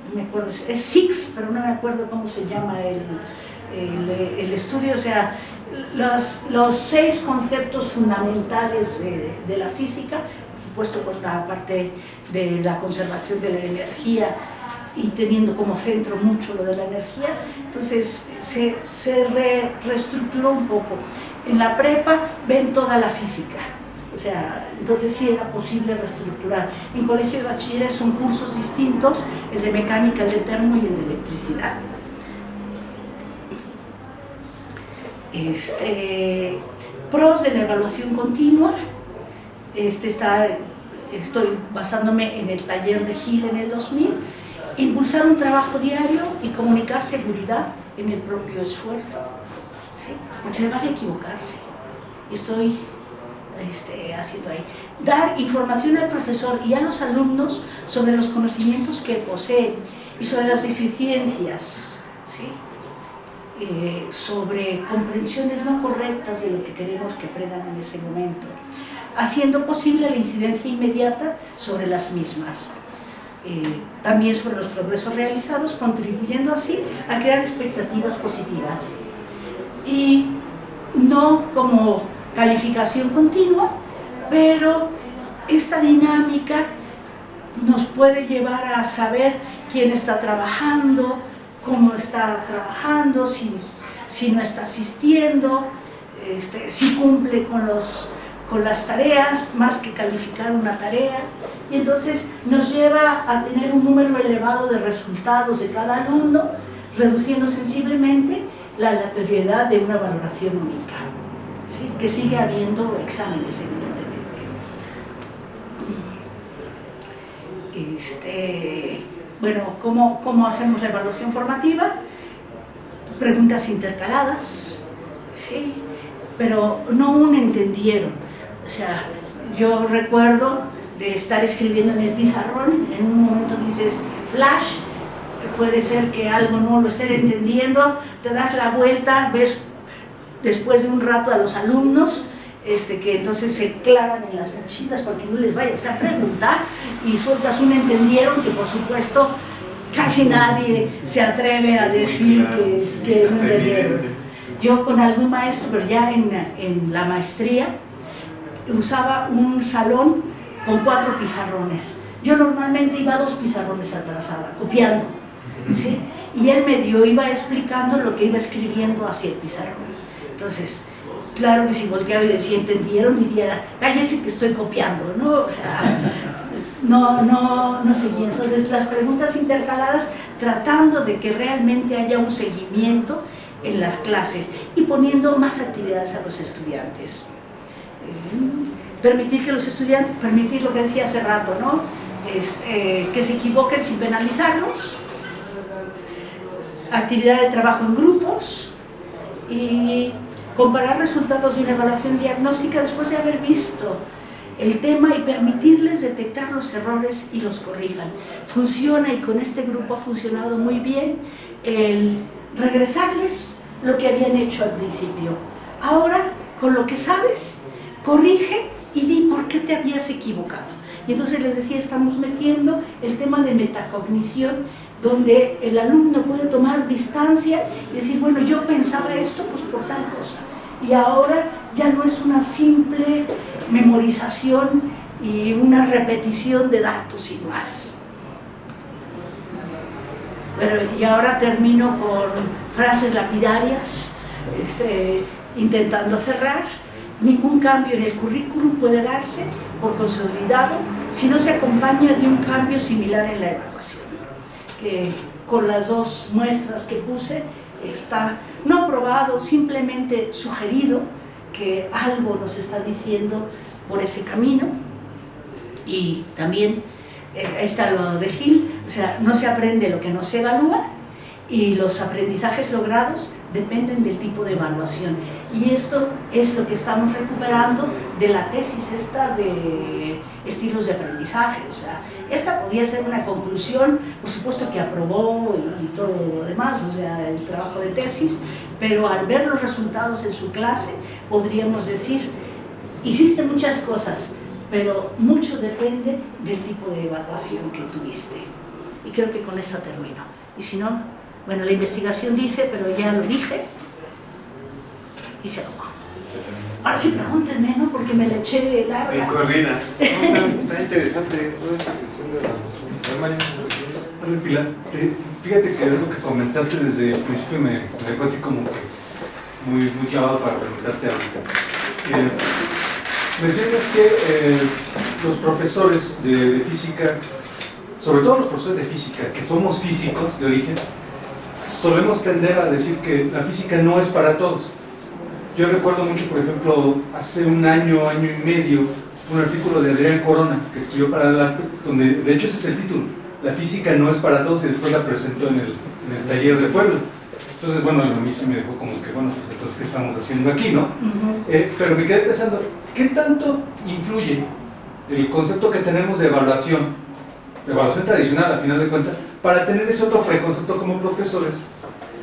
no me acuerdo, es SIX, pero no me acuerdo cómo se llama el estudio, o sea, los 6 conceptos fundamentales de la física, por supuesto con la parte de la conservación de la energía y teniendo como centro mucho lo de la energía. Entonces se reestructuró un poco. En la prepa ven toda la física, o sea, entonces sí era posible reestructurar. En colegio de bachilleres son cursos distintos, el de mecánica, el de termo y el de electricidad. Pros de la evaluación continua, estoy basándome en el taller de Gil en el 2000, impulsar un trabajo diario y comunicar seguridad en el propio esfuerzo, ¿sí? Porque se vale equivocarse, estoy haciendo ahí. Dar información al profesor y a los alumnos sobre los conocimientos que poseen y sobre las deficiencias, ¿sí? Sobre comprensiones no correctas de lo que queremos que aprendan en ese momento, haciendo posible la incidencia inmediata sobre las mismas. También sobre los progresos realizados, contribuyendo así a crear expectativas positivas. Y no como calificación continua, pero esta dinámica nos puede llevar a saber quién está trabajando, cómo está trabajando, si no está asistiendo, si cumple con las tareas, más que calificar una tarea, y entonces nos lleva a tener un número elevado de resultados de cada alumno, reduciendo sensiblemente la aleatoriedad de una valoración única, ¿sí? Que sigue habiendo exámenes, evidentemente. Bueno, ¿cómo hacemos la evaluación formativa? Preguntas intercaladas, ¿sí? Pero no un entendieron. O sea, yo recuerdo de estar escribiendo en el pizarrón. En un momento dices flash, puede ser que algo no lo estén entendiendo, te das la vuelta, ves después de un rato a los alumnos que entonces se clavan en las mochilas porque no les vayas a preguntar y sueltas un entendieron que por supuesto casi nadie se atreve a decir que no entendieron. Yo con algún maestro, pero ya en la maestría, usaba un salón con 4 pizarrones. Yo normalmente iba 2 pizarrones atrasada, copiando, ¿sí? Y él medio iba explicando lo que iba escribiendo hacia el pizarrón. Entonces, claro que si volteaba y decía, ¿entendieron? Diría, cállese que estoy copiando, ¿no? O sea, no seguía. Entonces, las preguntas intercaladas, tratando de que realmente haya un seguimiento en las clases y poniendo más actividades a los estudiantes. Permitir que los estudiantes, permitir lo que decía hace rato, ¿no? Que se equivoquen sin penalizarlos, actividad de trabajo en grupos y comparar resultados de una evaluación diagnóstica después de haber visto el tema y permitirles detectar los errores y los corrijan. Funciona, y con este grupo ha funcionado muy bien, el regresarles lo que habían hecho al principio. Ahora, con lo que sabes, corrige y di por qué te habías equivocado. Y entonces les decía, estamos metiendo el tema de metacognición, donde el alumno puede tomar distancia y decir, bueno, yo pensaba esto pues por tal cosa, y ahora ya no es una simple memorización y una repetición de datos sin más. Pero, y ahora termino con frases lapidarias, intentando cerrar. Ningún cambio en el currículum puede darse por consolidado si no se acompaña de un cambio similar en la evaluación. Que con las 2 muestras que puse está no aprobado, simplemente sugerido, que algo nos está diciendo por ese camino. Y también está lo de Gil, o sea, no se aprende lo que no se evalúa, y los aprendizajes logrados dependen del tipo de evaluación. Y esto es lo que estamos recuperando de la tesis esta de estilos de aprendizaje. O sea, esta podía ser una conclusión, por supuesto que aprobó y todo lo demás, o sea, el trabajo de tesis, pero al ver los resultados en su clase podríamos decir, hiciste muchas cosas, pero mucho depende del tipo de evaluación que tuviste. Y creo que con esta termino. Y si no, bueno, la investigación dice, pero ya lo dije, y se acabó. Ahora sí, pregúntenme, ¿no? Porque me la eché larga. Corrida. Está interesante toda esta cuestión de la... Hola, Pilar, fíjate que algo que comentaste desde el principio me dejó así como que muy clavado para preguntarte ahorita. Mencionas que los profesores de física, sobre todo los profesores de física, que somos físicos de origen, solemos tender a decir que la física no es para todos. Yo recuerdo mucho, por ejemplo, hace un año y medio, un artículo de Adrián Corona, que escribió para la, donde de hecho ese es el título, la física no es para todos, y después la presentó en el taller de Puebla. Entonces, bueno, a mí sí me dejó como que, bueno, pues entonces, ¿qué estamos haciendo aquí, no? Pero me quedé pensando, ¿qué tanto influye el concepto que tenemos de evaluación tradicional, a final de cuentas, para tener ese otro preconcepto como profesores,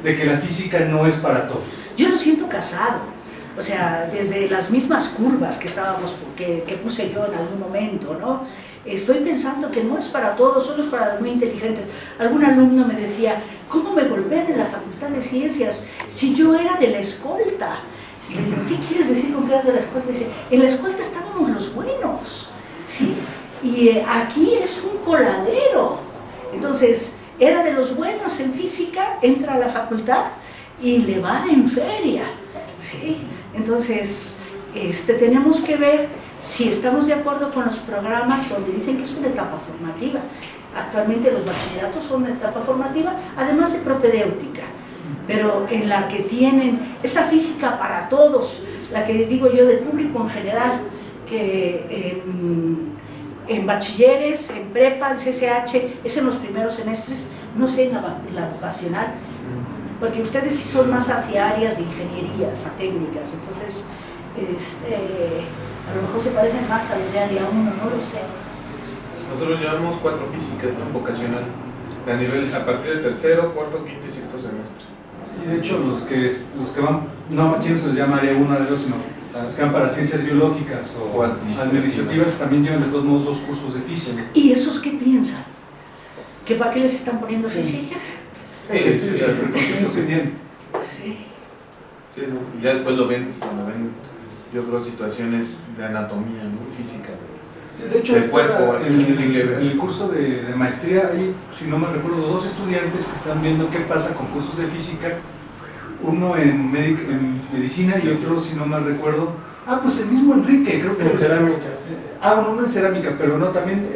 de que la física no es para todos? Yo lo siento casado. O sea, desde las mismas curvas que puse yo en algún momento, ¿no? Estoy pensando que no es para todos, solo es para los muy inteligentes. Algún alumno me decía, ¿cómo me golpean en la Facultad de Ciencias si yo era de la escolta? Y le digo, ¿qué quieres decir con que eras de la escolta? Y dice, en la escolta estábamos los buenos, ¿sí? Y aquí es un coladero. Entonces, era de los buenos en física, entra a la facultad y le va en feria, ¿sí? Entonces, tenemos que ver si estamos de acuerdo con los programas donde dicen que es una etapa formativa. Actualmente los bachilleratos son una etapa formativa, además de propedéutica, pero en la que tienen esa física para todos, la que digo yo del público en general, que en bachilleres, en prepa, en CCH, es en los primeros semestres, no sé en la vocacional, porque ustedes sí son más hacia áreas de ingenierías, a técnicas, entonces a lo mejor se parecen más a los de área 1, no lo sé, Nosotros llevamos 4 físicas, ¿no? Vocacional, a partir de tercero, cuarto, quinto y sexto semestre. Y de hecho, los que van, no, aquí no se les llama área 1, área 2, sino los que van para ciencias biológicas o administrativas, también llevan de todos modos 2 cursos de física. ¿Y esos qué piensan? ¿Que para qué les están poniendo física? Es el reconocimiento que tienen. Sí. Sí, ya después lo ven, cuando ven, yo creo, situaciones de anatomía, ¿no? Física. De hecho, el cuerpo, en el curso de maestría hay, si no me recuerdo, 2 estudiantes que están viendo qué pasa con cursos de física, uno en medicina y otro, si no me recuerdo, pues el mismo Enrique, creo que En cerámica. Uno en cerámica, pero no, también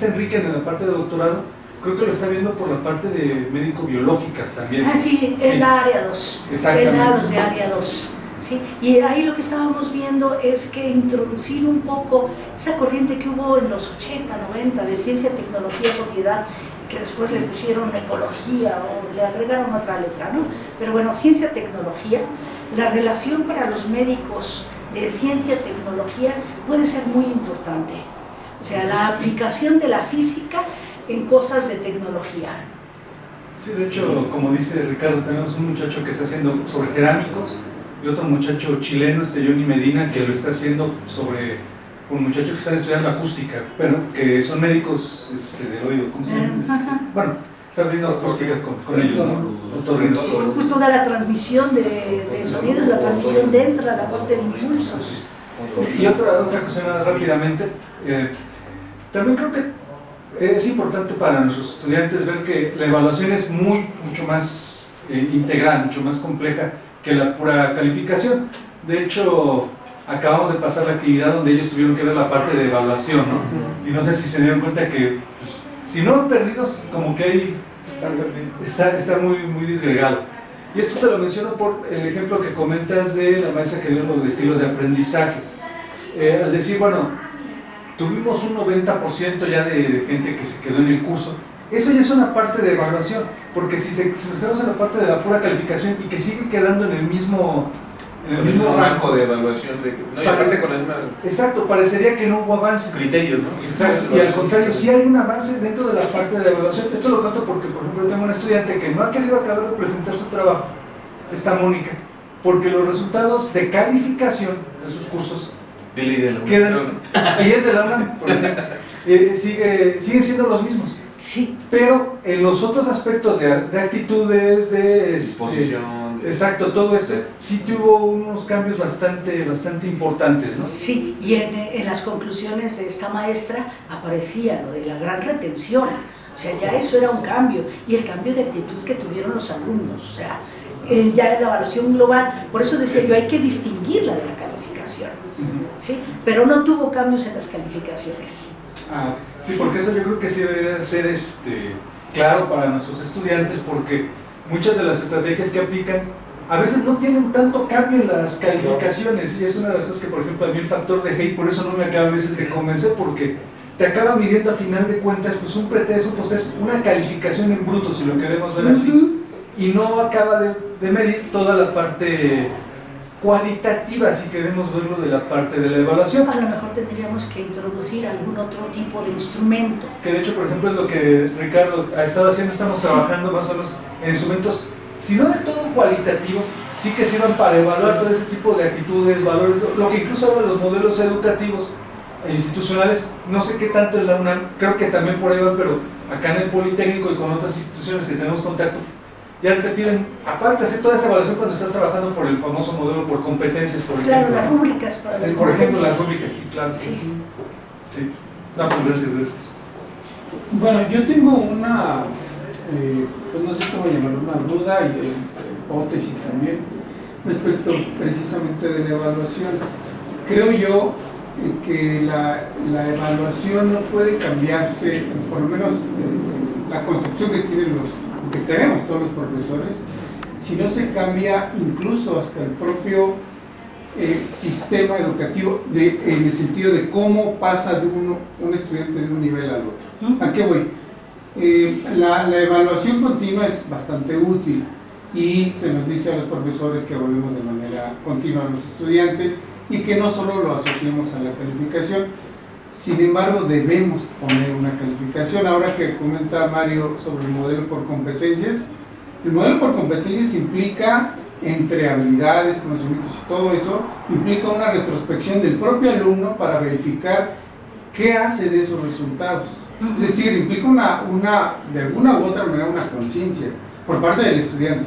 Enrique en la parte de doctorado, creo que lo está viendo por la parte de médico-biológicas también. Sí, sí. En la área 2. Exactamente. En los de área 2. ¿Sí? Y ahí lo que estábamos viendo es que introducir un poco esa corriente que hubo en los 80, 90 de ciencia, tecnología, sociedad, que después le pusieron ecología o le agregaron otra letra, ¿no? Pero bueno, ciencia, tecnología, la relación para los médicos de ciencia, tecnología puede ser muy importante. O sea, la aplicación de la física en cosas de tecnología. Sí, de hecho, como dice Ricardo, tenemos un muchacho que está haciendo sobre cerámicos y otro muchacho chileno, Johnny Medina, que lo está haciendo sobre un muchacho que está estudiando acústica, pero que son médicos del oído, ¿cómo se llama? Bueno, está abriendo acústica con ellos, ¿no? Pues toda la transmisión de sonidos, la transmisión dentro de la parte de impulsos. Y otra cosa rápidamente, también creo que es importante para nuestros estudiantes ver que la evaluación es mucho más integral, mucho más compleja que la pura calificación. De hecho, acabamos de pasar la actividad donde ellos tuvieron que ver la parte de evaluación, ¿no? Y no sé si se dieron cuenta que, pues, si no perdidos, como que hay, está muy disgregado. Y esto te lo menciono por el ejemplo que comentas de la maestra que dio los estilos de aprendizaje. Al decir, bueno, tuvimos un 90% ya de gente que se quedó en el curso. Eso ya es una parte de evaluación, porque si nos quedamos en la parte de la pura calificación y que sigue quedando en el mismo rango de evaluación, no, y aparte con la misma... Exacto, parecería que no hubo avance. Criterios, ¿no? Exacto, y al contrario, sí hay un avance dentro de la parte de evaluación. Esto lo cuento porque, por ejemplo, tengo una estudiante que no ha querido acabar de presentar su trabajo, esta Mónica, porque los resultados de calificación de sus cursos quedan, ella es de la UNAM, por ejemplo, siguen siendo los mismos. Sí. Pero en los otros aspectos de actitudes, de disposición, exacto, todo esto, sí tuvo unos cambios bastante importantes, ¿no? Sí, y en las conclusiones de esta maestra aparecía lo de la gran retención. O sea, ya eso era un cambio, y el cambio de actitud que tuvieron los alumnos. O sea, ya en la evaluación global, por eso decía yo, hay que distinguirla de la calificación. ¿Sí? Pero no tuvo cambios en las calificaciones. Sí, porque eso yo creo que sí debería ser claro para nuestros estudiantes, porque muchas de las estrategias que aplican a veces no tienen tanto cambio en las calificaciones, y es una de las cosas que, por ejemplo, a mí el factor de Hay, por eso no me acaba a veces de convencer, porque te acaba midiendo a final de cuentas pues un pretexto, pues es una calificación en bruto, si lo queremos ver así, y no acaba de medir toda la parte cualitativa, si queremos verlo de la parte de la evaluación. A lo mejor tendríamos que introducir algún otro tipo de instrumento. Que de hecho, por ejemplo, es lo que Ricardo ha estado haciendo, estamos trabajando más o menos en instrumentos, si no de todo cualitativos, sí que sirvan para evaluar todo ese tipo de actitudes, valores, lo que incluso ahora los modelos educativos e institucionales, no sé qué tanto en la UNAM, creo que también por ahí van, pero acá en el Politécnico y con otras instituciones que tenemos contacto, ya te piden, aparte, hacer toda esa evaluación cuando estás trabajando por el famoso modelo por competencias, por ejemplo. Claro, las rúbricas para las por ejemplo, competencias. las rúbricas, sí, claro. Sí. Sí. No, pues gracias. Bueno, yo tengo una, pues no sé cómo llamarlo, una duda y hipótesis también respecto precisamente de la evaluación. Creo yo que la evaluación no puede cambiarse, por lo menos la concepción que tienen que tenemos todos los profesores, si no se cambia incluso hasta el propio sistema educativo en el sentido de cómo pasa de un estudiante de un nivel al otro. ¿A qué voy? La evaluación continua es bastante útil y se nos dice a los profesores que evaluemos de manera continua a los estudiantes y que no solo lo asociemos a la calificación, sin embargo debemos poner una calificación. Ahora que comenta Mario sobre el modelo por competencias, el modelo por competencias implica, entre habilidades, conocimientos y todo eso, implica una retrospección del propio alumno para verificar qué hace de esos resultados. Es decir, implica de alguna u otra manera una conciencia por parte del estudiante.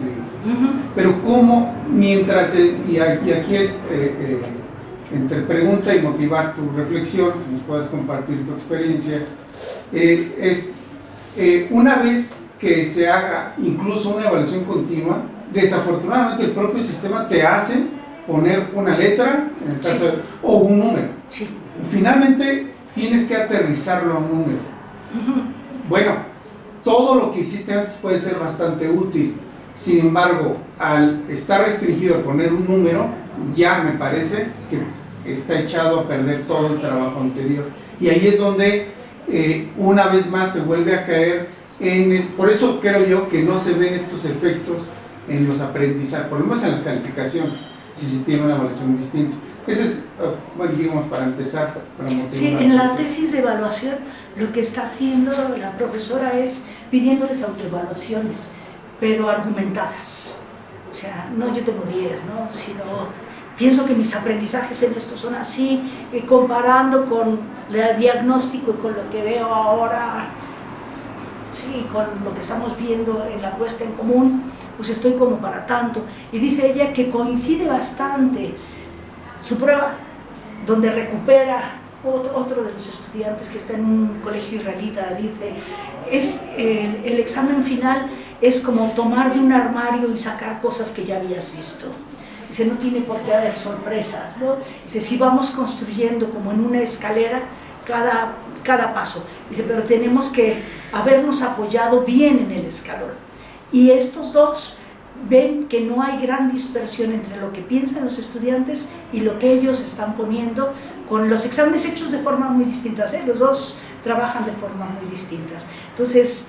Pero cómo, mientras, y aquí es entre pregunta y motivar tu reflexión, que nos puedas compartir tu experiencia, una vez que se haga incluso una evaluación continua, desafortunadamente el propio sistema te hace poner una letra, en el caso o un número. Sí. Finalmente tienes que aterrizarlo a un número. Bueno, todo lo que hiciste antes puede ser bastante útil, sin embargo, al estar restringido a poner un número, ya me parece que está echado a perder todo el trabajo anterior. Y ahí es donde una vez más se vuelve a caer por eso creo yo que no se ven estos efectos en los aprendizajes, por lo menos en las calificaciones, si se tiene una evaluación distinta. Ese es, bueno, digamos, para empezar, para motivar. Sí, en la tesis de evaluación lo que está haciendo la profesora es pidiéndoles autoevaluaciones, pero argumentadas. O sea, no yo tengo 10, ¿no? Sino pienso que mis aprendizajes en esto son así, comparando con el diagnóstico y con lo que veo ahora, sí, con lo que estamos viendo en la puesta en común, pues estoy como para tanto. Y dice ella que coincide bastante su prueba, donde recupera otro de los estudiantes que está en un colegio israelita, dice, el examen final es como tomar de un armario y sacar cosas que ya habías visto. Dice, no tiene por qué haber sorpresas, ¿no? Dice, si vamos construyendo como en una escalera cada paso. Dice, pero tenemos que habernos apoyado bien en el escalón. Y estos dos ven que no hay gran dispersión entre lo que piensan los estudiantes y lo que ellos están poniendo, con los exámenes hechos de forma muy distintas, ¿eh? Los dos trabajan de forma muy distintas. Entonces,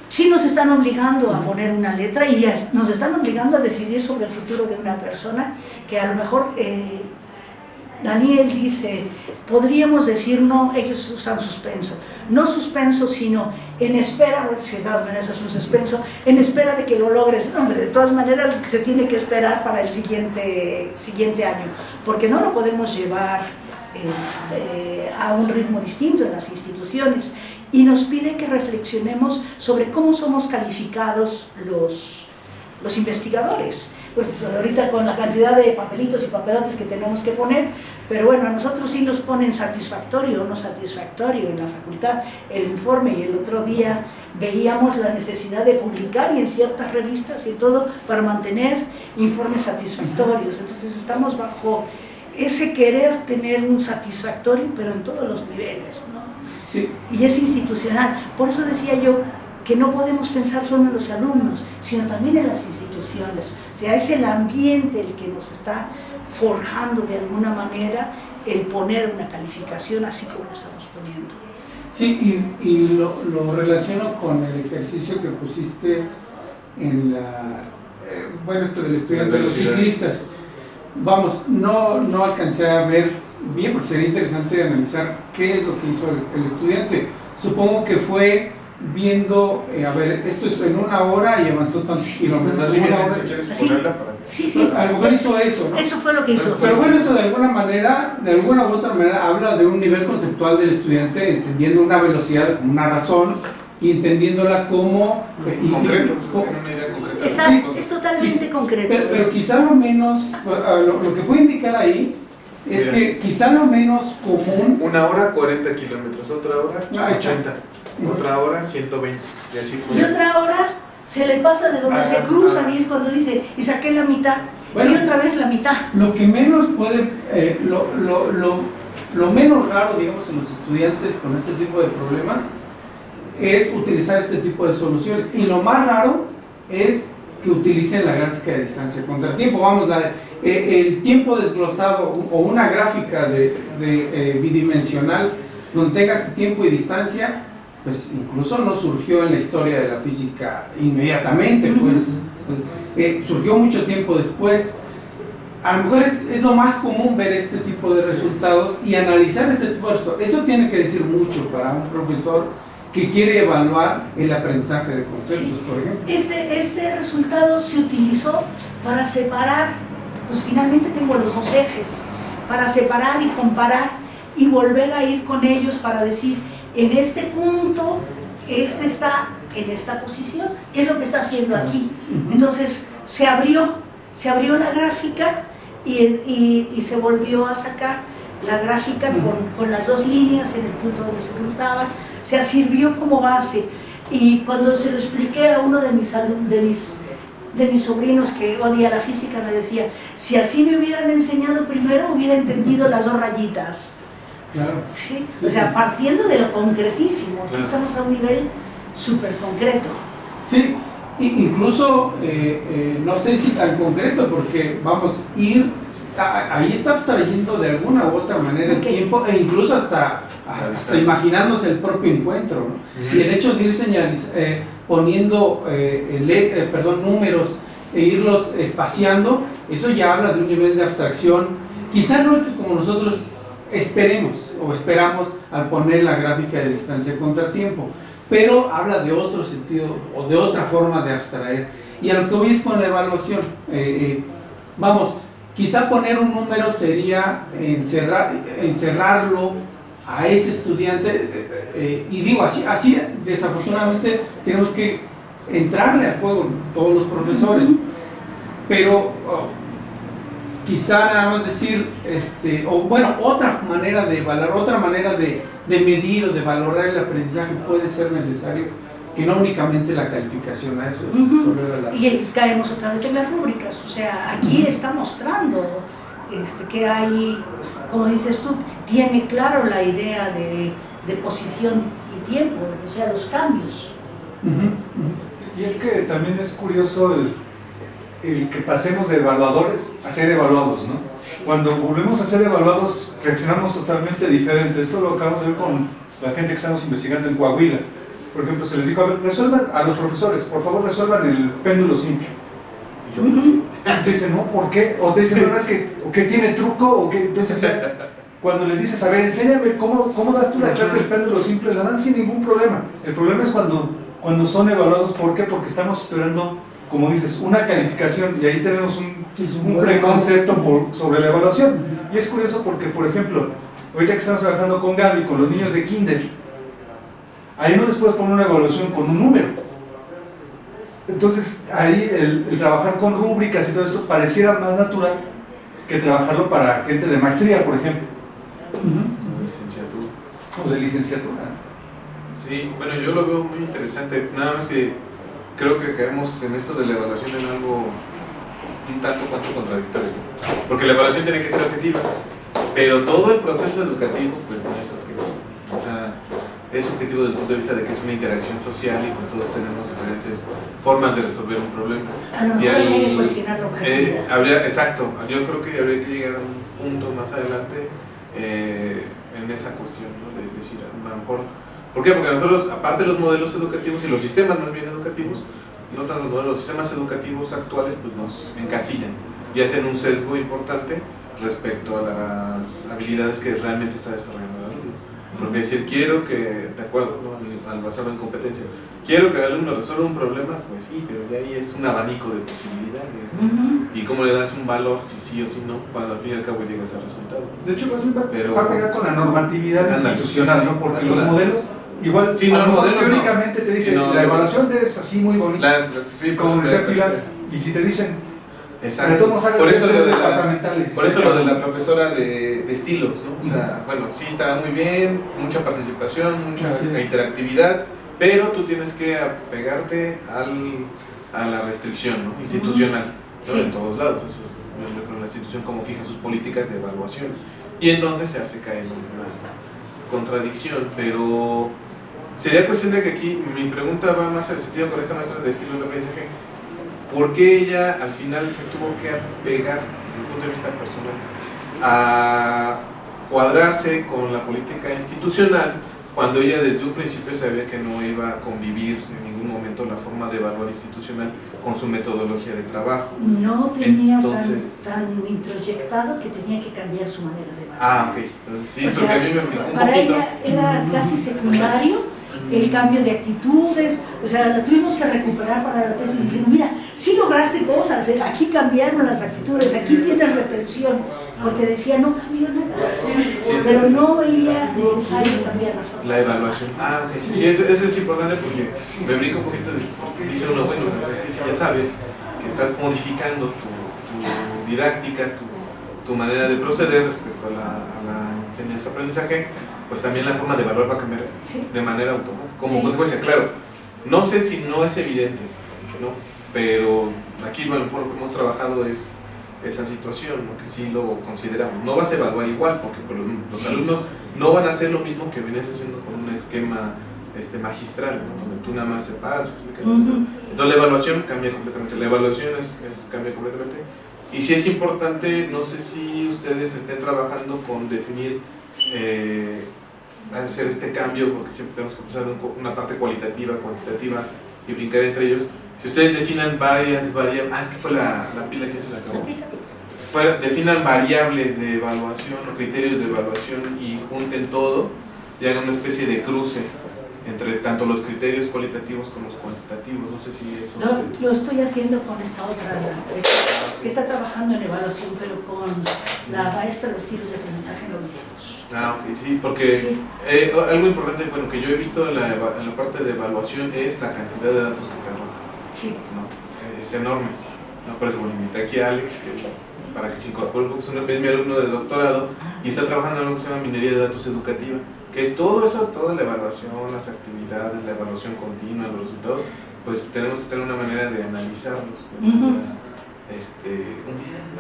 sí nos están obligando a poner una letra y nos están obligando a decidir sobre el futuro de una persona que a lo mejor... Daniel dice, podríamos decir, no, ellos usan suspenso, no suspenso, sino en espera, pues, de todas maneras es un suspenso, en espera de que lo logres. No, hombre, de todas maneras se tiene que esperar para el siguiente año, porque no lo podemos llevar a un ritmo distinto en las instituciones, y nos pide que reflexionemos sobre cómo somos calificados los investigadores. Pues ahorita con la cantidad de papelitos y papelotes que tenemos que poner, pero bueno, a nosotros sí nos ponen satisfactorio o no satisfactorio en la facultad el informe, y el otro día veíamos la necesidad de publicar y en ciertas revistas y todo para mantener informes satisfactorios. Entonces estamos bajo ese querer tener un satisfactorio, pero en todos los niveles, ¿no? Sí. Y es institucional. Por eso decía yo que no podemos pensar solo en los alumnos, sino también en las instituciones. O sea, es el ambiente el que nos está forjando de alguna manera el poner una calificación así como la estamos poniendo. Sí, y lo relaciono con el ejercicio que pusiste en bueno, esto del estudiante de los ciclistas. Vamos, no alcancé a ver bien, porque sería interesante analizar qué es lo que hizo el estudiante. Supongo que fue viendo, a ver, esto es en 1 hora y avanzó tantos kilómetros. Sí. A lo mejor hizo eso, ¿no? Eso fue lo que hizo. Pero bueno, eso de alguna u otra manera habla de un nivel conceptual del estudiante, entendiendo una velocidad como una razón y entendiéndola como... concreto, una idea concreta. Exacto, es totalmente concreto. Pero quizá lo menos, lo que puede indicar ahí es que quizá lo menos común... 1 hora 40 kilómetros, otra hora 80, otra hora 120, y así fue. Y otra hora se le pasa de donde se cruzan, y es cuando dice, y saqué la mitad, bueno, y otra vez la mitad. Lo que menos puede, lo menos raro, digamos, en los estudiantes con este tipo de problemas es utilizar este tipo de soluciones, y lo más raro es que utilicen la gráfica de distancia contra tiempo. Vamos, el tiempo desglosado o una gráfica bidimensional donde tengas tiempo y distancia, pues incluso no surgió en la historia de la física inmediatamente, pues surgió mucho tiempo después. a lo mejor es lo más común ver este tipo de resultados y analizar este tipo de resultados. Eso tiene que decir mucho para un profesor que quiere evaluar el aprendizaje de conceptos, Sí. por ejemplo. Este resultado se utilizó para separar, pues finalmente tengo los dos ejes, para separar y comparar y volver a ir con ellos para decir, en este punto, este está en esta posición, ¿qué es lo que está haciendo aquí? Entonces se abrió la gráfica y se volvió a sacar la gráfica con las dos líneas en el punto donde se cruzaban, o sea, sirvió como base. Y cuando se lo expliqué a uno de mis sobrinos que odia la física, me decía, si así me hubieran enseñado primero, hubiera entendido las dos rayitas. Claro. ¿Sí? Sí, O sea, sí. partiendo de lo concretísimo, aquí Claro. estamos a un nivel súper concreto. Sí, incluso, no sé si tan concreto, porque vamos, ahí está abstrayendo de alguna u otra manera el tiempo, e incluso hasta imaginándose el propio encuentro, ¿no? Y el hecho de ir poniendo números e irlos espaciando, eso ya habla de un nivel de abstracción, quizá no el que como nosotros esperamos al poner la gráfica de distancia contra tiempo, pero habla de otro sentido o de otra forma de abstraer. Y a lo que voy es con la evaluación. Vamos, quizá poner un número sería encerrarlo a ese estudiante, y digo, así desafortunadamente tenemos que entrarle al juego todos los profesores, pero quizá nada más decir, otra manera de evaluar, otra manera de medir o de valorar el aprendizaje puede ser necesario, que no únicamente la calificación, a eso Y caemos otra vez en las rúbricas, o sea, aquí está mostrando que hay, como dices tú, tiene claro la idea de posición y tiempo, o sea, los cambios. Y es que también es curioso el que pasemos de evaluadores a ser evaluados, ¿no? Cuando volvemos a ser evaluados, reaccionamos totalmente diferente. Esto lo acabamos de ver con la gente que estamos investigando en Coahuila. Por ejemplo, se les dijo, a ver, resuelvan a los profesores, por favor resuelvan el péndulo simple. Y yo, te dicen, no, ¿por qué? O te dicen, no, es que, ¿o qué tiene truco? O qué, entonces, cuando les dices, a ver, enséñame cómo das tú la clase del péndulo simple, la dan sin ningún problema. El problema es cuando son evaluados, ¿por qué? Porque estamos esperando, como dices, una calificación, y ahí tenemos un preconcepto sobre la evaluación. Y es curioso porque, por ejemplo, ahorita que estamos trabajando con Gaby, con los niños de kinder, ahí no les puedes poner una evaluación con un número. Entonces, ahí el trabajar con rúbricas y todo esto pareciera más natural que trabajarlo para gente de maestría, por ejemplo. Licenciatura. O de licenciatura. Sí, bueno, yo lo veo muy interesante, nada más que creo que caemos en esto de la evaluación en algo un tanto cuanto contradictorio, ¿no? Porque la evaluación tiene que ser objetiva, pero todo el proceso educativo pues no es objetivo, o sea, es objetivo desde el punto de vista de que es una interacción social y pues todos tenemos diferentes formas de resolver un problema. A lo mejor hay que cuestionar la objetividad. Exacto, yo creo que habría que llegar a un punto más adelante en esa cuestión, ¿no? De decir, a lo mejor, ¿por qué? Porque nosotros, aparte de los modelos educativos y los sistemas más bien educativos, no tanto los modelos, los sistemas educativos actuales pues nos encasillan y hacen un sesgo importante respecto a las habilidades que realmente está desarrollando el alumno. Porque decir, quiero que, de acuerdo, ¿no? Al basarlo en competencias, quiero que el alumno resuelva un problema, pues sí, pero ya ahí es un abanico de posibilidades, ¿no? Y cómo le das un valor, si sí o si no, cuando al fin y al cabo llegas al resultado. De hecho, va a pegar con la normatividad institucional, ¿no? Porque los modelos, igual, sí, no, teóricamente te dicen, no, la evaluación es así muy bonita, como decía Pilar, y si te dicen, exacto, por eso lo de la profesora de estilos, ¿no? O sea, bueno, sí está muy bien, mucha participación, mucha interactividad, pero tú tienes que apegarte a la restricción, ¿no? Institucional, ¿no? Sí. En todos lados. Eso, yo creo, la institución como fija sus políticas de evaluación, y entonces se hace caer en una contradicción, pero sería cuestión de que aquí mi pregunta va más en el sentido con esta maestra de estilos de aprendizaje. ¿Por qué ella al final se tuvo que apegar, desde el punto de vista personal, a cuadrarse con la política institucional cuando ella desde un principio sabía que no iba a convivir en ningún momento la forma de evaluar institucional con su metodología de trabajo. No tenía Entonces, tan introyectado que tenía que cambiar su manera de evaluar. Ah, ok. Entonces, sí, O porque sea, a mí me explicó un para poquito. ella era casi secundario el cambio de actitudes, o sea, la tuvimos que recuperar para la tesis diciendo, mira, sí lograste cosas, aquí cambiaron las actitudes, aquí tienes retención, porque decía, no cambió nada, pero no veía necesario cambiar la forma. La evaluación. Ah, ok. Sí, eso es importante porque me brinca un poquito. Dice uno, bueno, pues es que si ya sabes que estás modificando tu didáctica, tu manera de proceder respecto a la enseñanza-aprendizaje, pues también la forma de evaluar va a cambiar de manera automática. Como consecuencia, claro, no sé si no es evidente, ¿no? Pero aquí a lo mejor lo que hemos trabajado es esa situación, ¿no? Que sí lo consideramos. No vas a evaluar igual, porque pues, los alumnos no van a hacer lo mismo que vienes haciendo con un esquema magistral, ¿no? Donde tú nada más separas, explicas. Entonces la evaluación cambia completamente. La evaluación cambia completamente. Y sí es importante, no sé si ustedes estén trabajando con definir, hacer este cambio, porque siempre tenemos que pensar en una parte cualitativa, cuantitativa y brincar entre ellos. Si ustedes definan varias variables, es que fue la pila que se la acabó. Definan variables de evaluación o criterios de evaluación y junten todo y hagan una especie de cruce entre tanto los criterios cualitativos como los cuantitativos. No sé si eso... Lo estoy haciendo con esta otra, que está trabajando en evaluación, pero con la maestra de estilos de aprendizaje lo hicimos. Ok, sí, porque algo importante, bueno, que yo he visto en la parte de evaluación es la cantidad de datos que te arroja. Sí. ¿No? Es enorme. ¿No? Por eso, bueno, invité aquí a Alex para que se incorpore, porque es mi alumno de doctorado y está trabajando en algo que se llama minería de datos educativa, que es todo eso, toda la evaluación, las actividades, la evaluación continua, los resultados, pues tenemos que tener una manera de analizarlos de manera,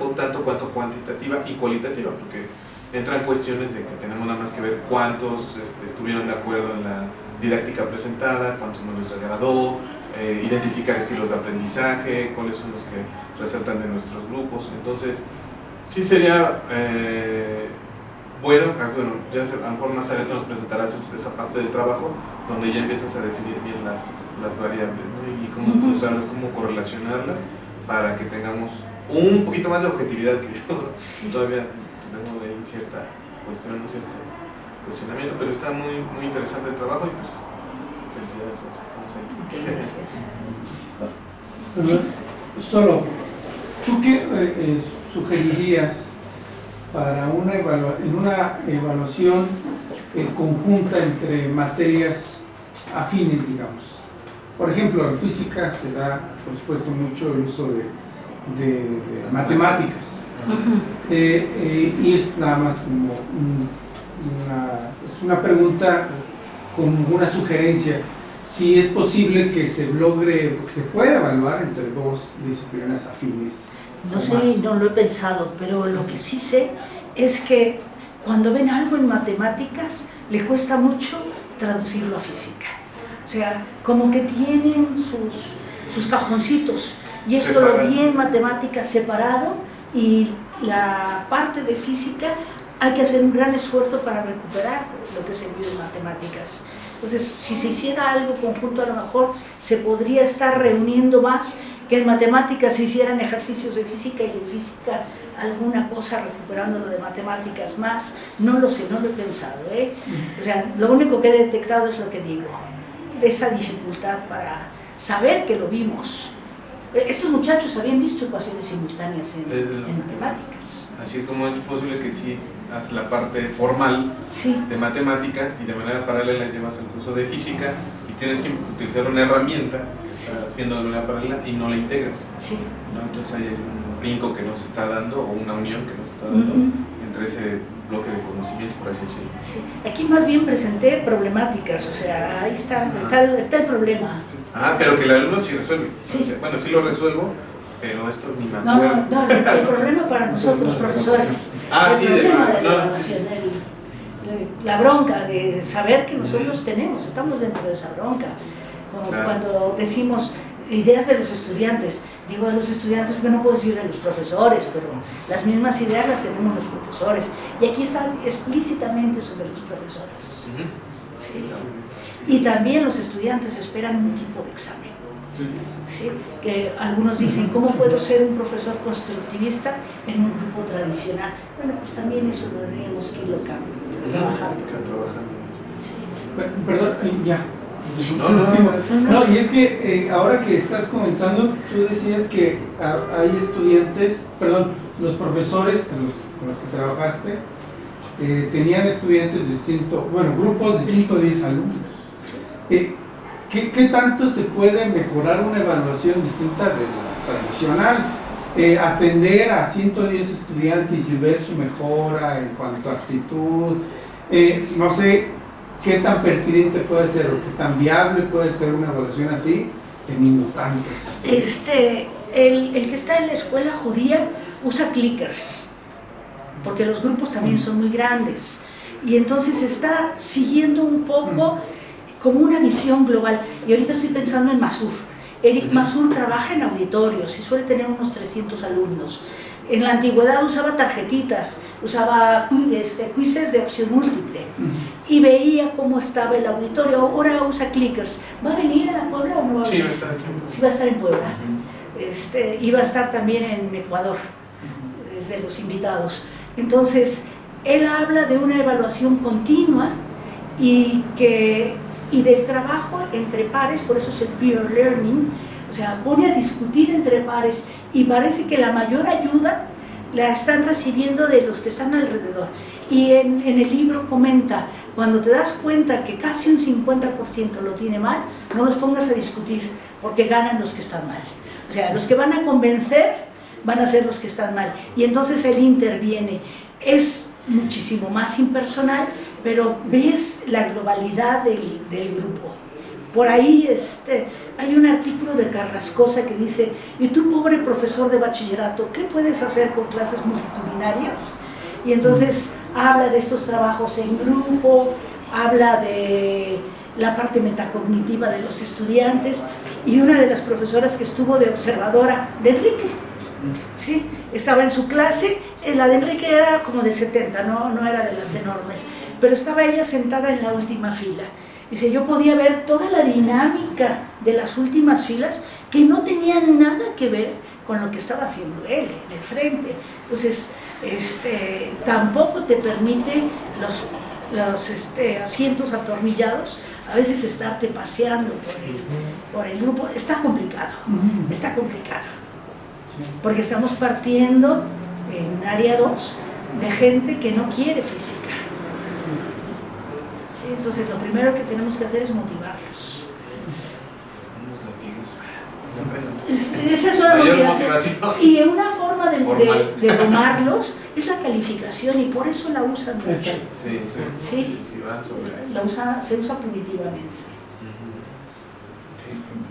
un tanto cuanto cuantitativa y cualitativa, porque entran cuestiones de que tenemos nada más que ver cuántos estuvieron de acuerdo en la didáctica presentada, cuántos no les agradó, identificar estilos de aprendizaje, cuáles son los que resaltan de nuestros grupos. Entonces, sí sería bueno, ya a lo mejor más adelante nos presentarás esa parte del trabajo donde ya empiezas a definir bien las variables, ¿no? Y cómo usarlas, cómo correlacionarlas para que tengamos un poquito más de objetividad, que yo todavía tengo ahí cierta cuestión, cierto cuestionamiento, pero está muy, muy interesante el trabajo y pues felicidades a los que estamos ahí. Gracias. Solo, ¿tú qué sugerirías para una evaluación conjunta entre materias afines, digamos? Por ejemplo, en física se da, por supuesto, mucho el uso de matemáticas. Y es nada más como una pregunta con una sugerencia. Si es posible que se logre, que se pueda evaluar entre dos disciplinas afines. No sé, no lo he pensado, pero lo que sí sé es que cuando ven algo en matemáticas le cuesta mucho traducirlo a física. O sea, como que tienen sus cajoncitos y esto lo vi en matemáticas separado y la parte de física hay que hacer un gran esfuerzo para recuperar lo que se vio en matemáticas. Entonces, si se hiciera algo conjunto, a lo mejor se podría estar reuniendo más, que en matemáticas se hicieran ejercicios de física y en física alguna cosa recuperando lo de matemáticas más. No lo sé, no lo he pensado, O sea, lo único que he detectado es lo que digo, esa dificultad para saber que lo vimos. Estos muchachos habían visto ecuaciones simultáneas en matemáticas. Así como es posible que sí haces la parte formal de matemáticas y de manera paralela llevas el curso de física y tienes que utilizar una herramienta que estás viendo de manera paralela y no la integras. ¿No? Entonces hay un brinco que no se está dando o una unión que no se está dando entre ese bloque de conocimiento, por así decirlo. Aquí más bien presenté problemáticas, o sea, ahí está el problema. Pero que el alumno sí resuelve. O sea, bueno, sí lo resuelvo, pero esto ni me acuerdo. No, el problema para nosotros, profesores. El problema de la evaluación, la bronca de saber que nosotros estamos dentro de esa bronca. Como cuando decimos ideas de los estudiantes, digo de los estudiantes porque no puedo decir de los profesores, pero las mismas ideas las tenemos los profesores. Y aquí está explícitamente sobre los profesores. Sí. Y también los estudiantes esperan un tipo de examen. ¿Sí? Que algunos dicen, ¿cómo puedo ser un profesor constructivista en un grupo tradicional? Bueno, pues también eso lo tendríamos que irlo trabajando. Sí. Perdón, ya. No, y es que ahora que estás comentando, tú decías que hay estudiantes, perdón, los profesores con los que trabajaste, tenían estudiantes de grupos de 110 alumnos. ¿Qué tanto se puede mejorar una evaluación distinta de la tradicional? Atender a 110 estudiantes y ver su mejora en cuanto a actitud, no sé qué tan pertinente puede ser o qué tan viable puede ser una evaluación así teniendo tantos. El que está en la escuela judía usa clickers, porque los grupos también son muy grandes, y entonces está siguiendo un poco como una visión global. Y ahorita estoy pensando en Masur. Eric Masur trabaja en auditorios y suele tener unos 300 alumnos. En la antigüedad usaba tarjetitas, usaba quizzes de opción múltiple y veía cómo estaba el auditorio. Ahora usa clickers. ¿Va a venir a Puebla o no va a venir? Sí, va a estar aquí. Sí, va a estar en Puebla. Y va a estar también en Ecuador, desde los invitados. Entonces, él habla de una evaluación continua y del trabajo entre pares, por eso es el peer learning, o sea, pone a discutir entre pares y parece que la mayor ayuda la están recibiendo de los que están alrededor. Y en el libro comenta, cuando te das cuenta que casi un 50% lo tiene mal, no los pongas a discutir, porque ganan los que están mal. O sea, los que van a convencer van a ser los que están mal. Y entonces él interviene. Es muchísimo más impersonal, pero ves la globalidad del grupo. Por ahí hay un artículo de Carrascosa que dice, y tú, pobre profesor de bachillerato, ¿qué puedes hacer con clases multitudinarias? Y entonces habla de estos trabajos en grupo, habla de la parte metacognitiva de los estudiantes, y una de las profesoras que estuvo de observadora de Enrique, ¿sí? Estaba en su clase, la de Enrique era como de 70, no era de las enormes, pero estaba ella sentada en la última fila. Dice, yo podía ver toda la dinámica de las últimas filas que no tenían nada que ver con lo que estaba haciendo él en el frente. Entonces, tampoco te permite los asientos atornillados, a veces estarte paseando por el grupo. Está complicado, porque estamos partiendo en área 2 de gente que no quiere física. ¿Sí? Entonces lo primero que tenemos que hacer es motivarlos. Esa es una motivación. Y una forma de domarlos es la calificación, y por eso la usan mucho. Sí. Se usa punitivamente.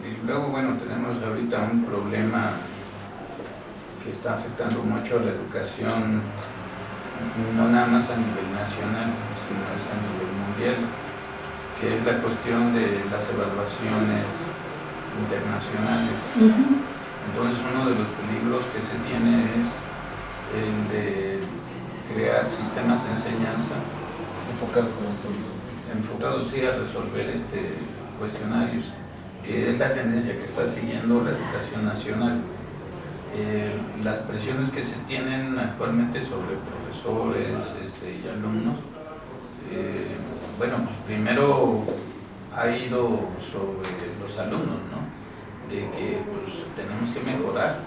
Y luego, bueno, tenemos ahorita un problema que está afectando mucho a la educación, no nada más a nivel nacional, sino a nivel mundial, que es la cuestión de las evaluaciones internacionales. Entonces, uno de los peligros que se tiene es el de crear sistemas de enseñanza enfocados a resolver cuestionarios, que es la tendencia que está siguiendo la educación nacional. Las presiones que se tienen actualmente sobre profesores y alumnos, bueno, primero ha ido sobre los alumnos, ¿no? De que pues, tenemos que mejorar,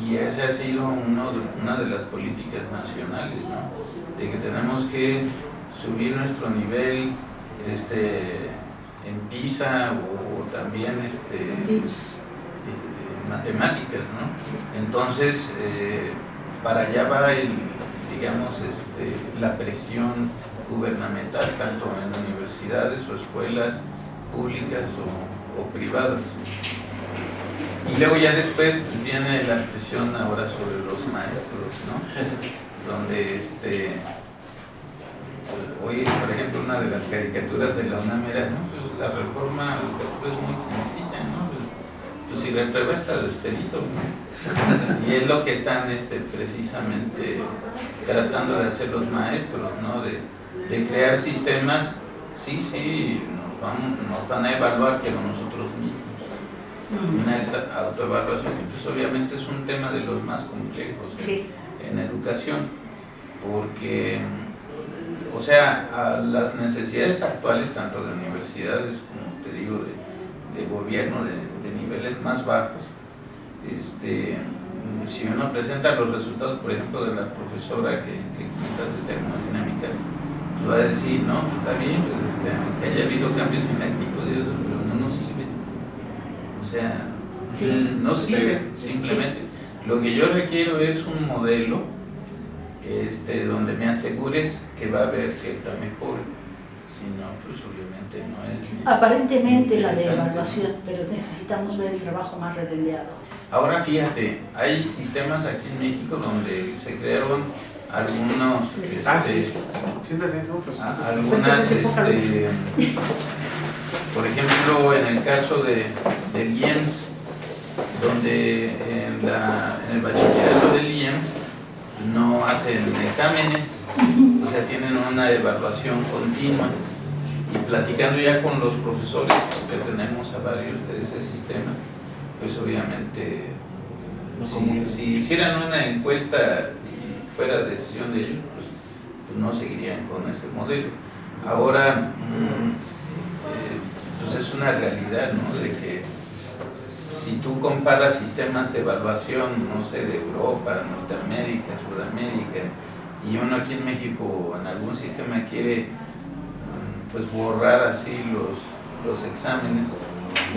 y esa ha sido una de las políticas nacionales, ¿no? De que tenemos que subir nuestro nivel en PISA o también matemáticas, ¿no? Entonces, para allá va la presión gubernamental, tanto en universidades o escuelas públicas o privadas. Y luego ya después pues, viene la presión ahora sobre los maestros, ¿no? Donde hoy, por ejemplo, una de las caricaturas de la UNAM era, ¿no? Pues la reforma educativa es muy sencilla, ¿no? Pues si repruebas estás despedido, ¿no? Y es lo que están precisamente tratando de hacer los maestros, ¿no? De crear sistemas sí, nos van a evaluar, pero nosotros mismos. Una autoevaluación que pues obviamente es un tema de los más complejos en educación, porque, o sea, a las necesidades actuales, tanto de universidades como te digo, de gobierno, de niveles más bajos, si uno presenta los resultados, por ejemplo, de la profesora que comentas de termodinámica, pues va a decir, no, pues está bien, pues, aunque haya habido cambios en la actitud de eso, pero no nos sirve. O sea, no sirve, simplemente. Lo que yo requiero es un modelo donde me asegures que va a haber cierta mejora. Si no, pues obviamente no es. Aparentemente la de evaluación, pero necesitamos ver el trabajo más redondeado. Ahora fíjate, hay sistemas aquí en México donde se crearon algunos. Siéntate, no, pues. Algunas, por ejemplo, en el caso del IEMS, donde en el bachillerato del IEMS no hacen exámenes, o sea, tienen una evaluación continua, y platicando ya con los profesores, que tenemos a varios de ese sistema, pues obviamente si hicieran una encuesta y fuera decisión de ellos, pues no seguirían con ese modelo. Ahora, pues es una realidad, ¿no? De que si tú comparas sistemas de evaluación, no sé, de Europa, Norteamérica, Sudamérica, y uno aquí en México en algún sistema quiere pues borrar así los exámenes,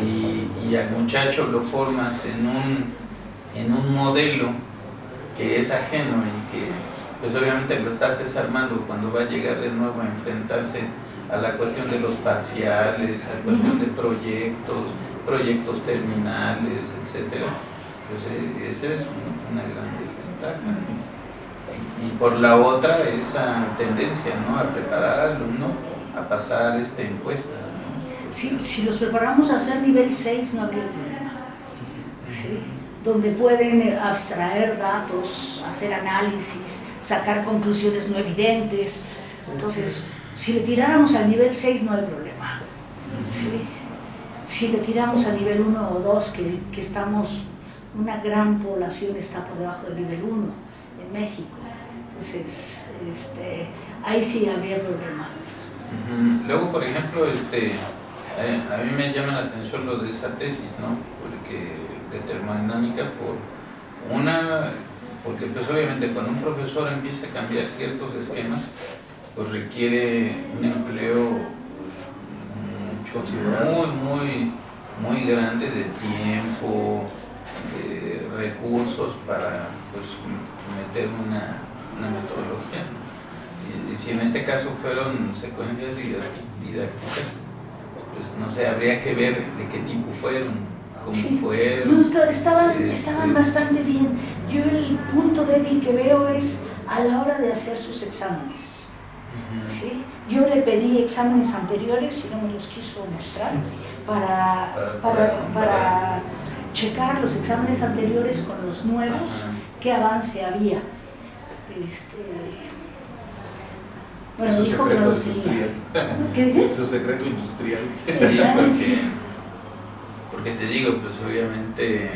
y al muchacho lo formas en un modelo que es ajeno y que pues obviamente lo estás desarmando cuando va a llegar de nuevo a enfrentarse a la cuestión de los parciales, a la cuestión de proyectos terminales, etcétera. Pues esa es una gran desventaja, ¿no? Y por la otra, esa tendencia, ¿no?, a preparar al alumno a pasar encuestas, ¿no? Si los preparamos a hacer nivel 6 no habría problema. ¿Sí? Donde pueden abstraer datos, hacer análisis, sacar conclusiones no evidentes. Entonces, si le tiráramos al nivel 6 no hay problema. ¿Sí? Si le tiramos a nivel 1 o 2, que estamos, una gran población está por debajo del nivel 1 en México. Entonces, ahí sí habría problema. Luego, por ejemplo, a mí me llama la atención lo de esa tesis, ¿no? Porque de termodinámica, porque pues obviamente cuando un profesor empieza a cambiar ciertos esquemas, pues requiere un empleo muy grande de tiempo, de recursos para pues meter una metodología, ¿no? Y si en este caso fueron secuencias didácticas, pues no sé, habría que ver de qué tipo fueron, cómo fueron. No, estaban bastante bien. Yo el punto débil que veo es a la hora de hacer sus exámenes. ¿Sí? Yo le pedí exámenes anteriores y no me los quiso mostrar para checar los exámenes anteriores con los nuevos, qué avance había. Bueno, su dijo que no lo tenía. ¿Qué dices? Su secreto industrial. Sí, porque te digo, pues obviamente.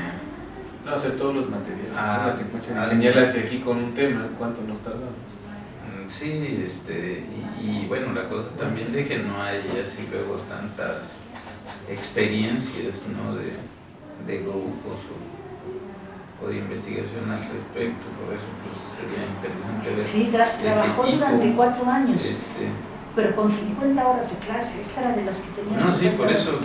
No, hacer todos los materiales, la secuencia, diseñarla diseñarlas aquí con un tema, ¿cuánto nos tardamos? Sí, y bueno, la cosa también de que no hay así luego tantas experiencias, ¿no?, de grupos o de investigación al respecto. Por eso pues sería interesante ver. Sí, trabajó durante 4 años, pero con 50 horas de clase. Esta era de las que tenía. No, sí, por eso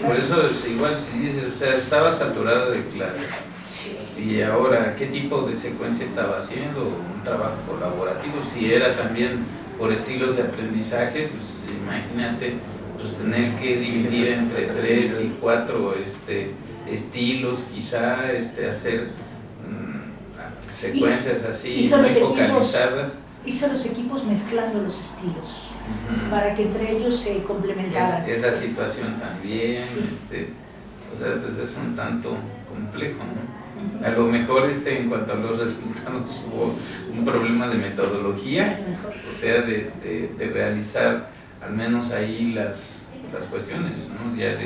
es igual si dices, o sea, estaba saturada de clases. Sí. Y ahora, ¿qué tipo de secuencia estaba haciendo? Un trabajo colaborativo. Si era también por estilos de aprendizaje, pues imagínate, pues tener que dividir entre 3 y 4 estilos, quizá hacer secuencias así muy focalizadas. Hizo los equipos mezclando los estilos para que entre ellos se complementaran. Esa situación también, sí. O sea, pues es un tanto complejo, ¿no? A lo mejor en cuanto a los resultados hubo un problema de metodología, o sea, de realizar al menos ahí las cuestiones, ¿no? Ya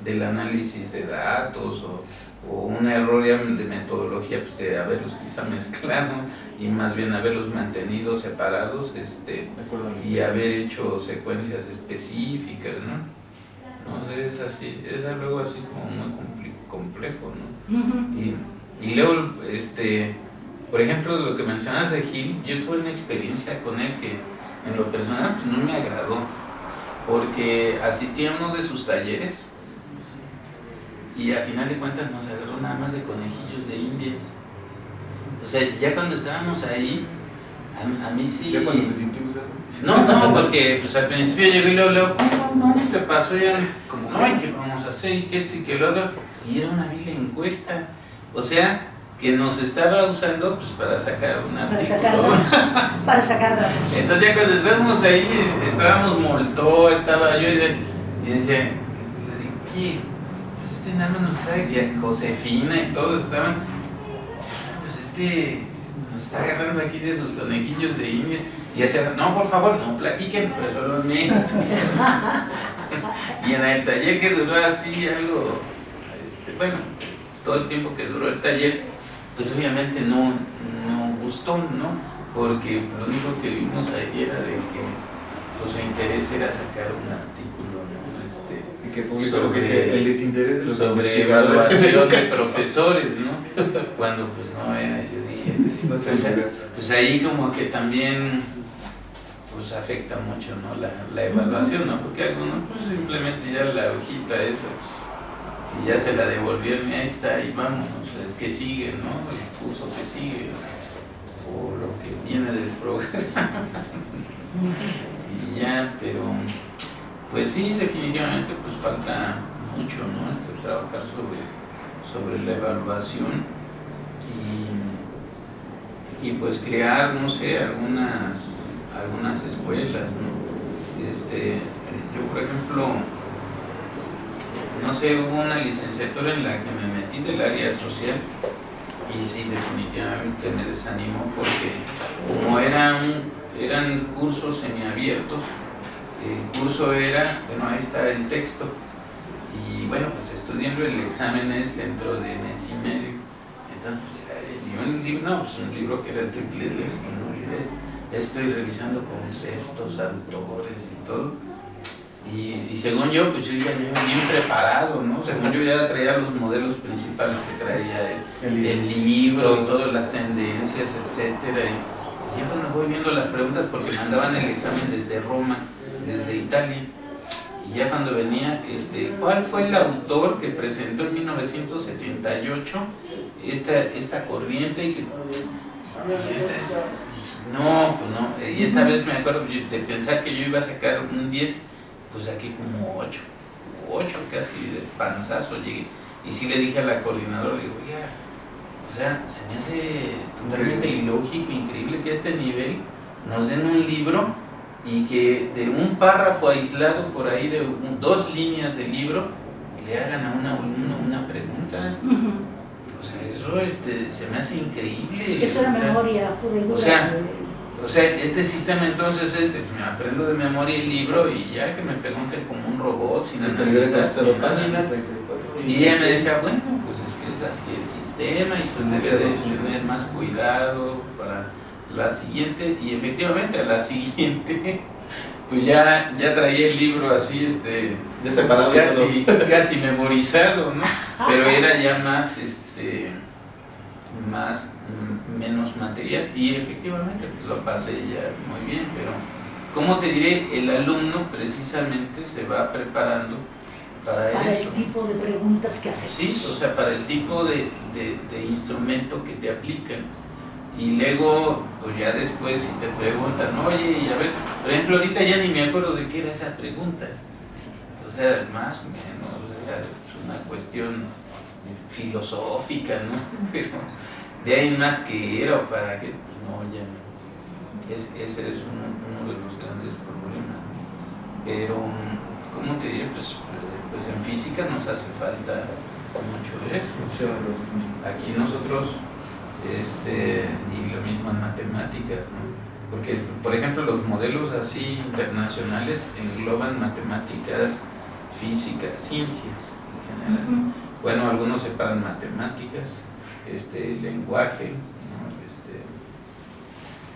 del análisis de datos o un error ya de metodología, pues de haberlos quizá mezclado y más bien haberlos mantenido separados, y haber hecho secuencias específicas, ¿no? No sé, es así, es algo así como muy complejo, ¿no? Ujú. Y luego, por ejemplo, lo que mencionas de Gil, yo tuve una experiencia con él que en lo personal pues, no me agradó, porque asistí a uno de sus talleres y a final de cuentas nos agarró nada más de conejillos de indias. O sea, ya cuando estábamos ahí, a mí sí... ¿Ya cuando se sintió usado? No, porque pues al principio llegué y luego, ¿cómo te pasó ya? Como, no, ¿y qué vamos a hacer? Y que esto y que lo otro. Y era una vil encuesta. O sea, que nos estaba usando pues para sacar una... Para sacar datos. Para sacar datos. Entonces ya cuando estábamos ahí, estábamos Moltó, estaba yo y decía, le dije, pues nada más nos está, y Josefina y todos estaban, pues nos está agarrando aquí de sus conejillos de India. Y decía, no, por favor, no platiquen, pero solo esto. Y en el taller que duró así algo, bueno, todo el tiempo que duró el taller, pues obviamente no gustó, ¿no? Porque lo único que vimos ahí era de que pues, su interés era sacar un artículo, ¿no? Y que publicó lo que sea el desinterés de los sobre evaluación de profesores, ¿no? Cuando pues no era, yo dije, no sé, pues ahí como que también pues afecta mucho, ¿no? La evaluación, ¿no? Porque algunos pues simplemente ya la hojita esa, pues, y ya se la devolvieron y ahí está, y vámonos, el que sigue, ¿no? El curso que sigue, o lo que viene del programa. Y ya, pero pues sí, definitivamente pues falta mucho, ¿no? Trabajar sobre la evaluación y pues crear, no sé, algunas escuelas, ¿no? Yo por ejemplo, no sé, hubo una licenciatura en la que me metí del área social y sí, definitivamente me desanimó porque como eran cursos semiabiertos, el curso era, bueno, ahí está el texto y bueno, pues estudiando el examen es dentro de mes y medio, entonces un libro que era el triple de esto, ¿no? Estoy revisando conceptos, autores y todo y según yo, pues yo ya bien preparado, ¿no? Según yo ya traía los modelos principales que traía el libro y todas las tendencias, etcétera. Y ya cuando voy viendo las preguntas, porque mandaban el examen desde Roma, desde Italia, y ya cuando venía, ¿cuál fue el autor que presentó en 1978 esta corriente? Y no, pues no, y esa vez me acuerdo de pensar que yo iba a sacar un 10, pues aquí como 8 casi de panzazo llegué, y sí le dije a la coordinadora, le digo, oiga, o sea, se me hace totalmente ilógico, increíble que a este nivel nos den un libro y que de un párrafo aislado por ahí de 2 líneas del libro le hagan a una pregunta. O sea, eso se me hace increíble. Eso era memoria pura y dura. O sea, este sistema entonces me aprendo de memoria el libro y ya que me pregunten como un robot sin analizar. Y ella me decía, bueno, pues es que es así el sistema y pues debe de tener más cuidado para la siguiente, y efectivamente a la siguiente pues ya traía el libro así ya separado, casi memorizado, ¿no? Pero era ya menos material y efectivamente pues lo pasé ya muy bien, pero como te diré, el alumno precisamente se va preparando para eso. El tipo de preguntas que hacemos. Sí, o sea, para el tipo de instrumento que te aplican. Y luego, pues ya después si te preguntan, oye, y a ver, por ejemplo, ahorita ya ni me acuerdo de qué era esa pregunta. O sea, más o menos, es una cuestión filosófica, ¿no? Pero de ahí más que era o para qué, pues no, ya no. Ese es uno de los grandes problemas. Pero, ¿cómo te diré? Pues en física nos hace falta mucho eso. Aquí nosotros, y lo mismo en matemáticas, ¿no? Porque, por ejemplo, los modelos así internacionales engloban matemáticas, física, ciencias en general. Bueno, algunos separan matemáticas, lenguaje, ¿no?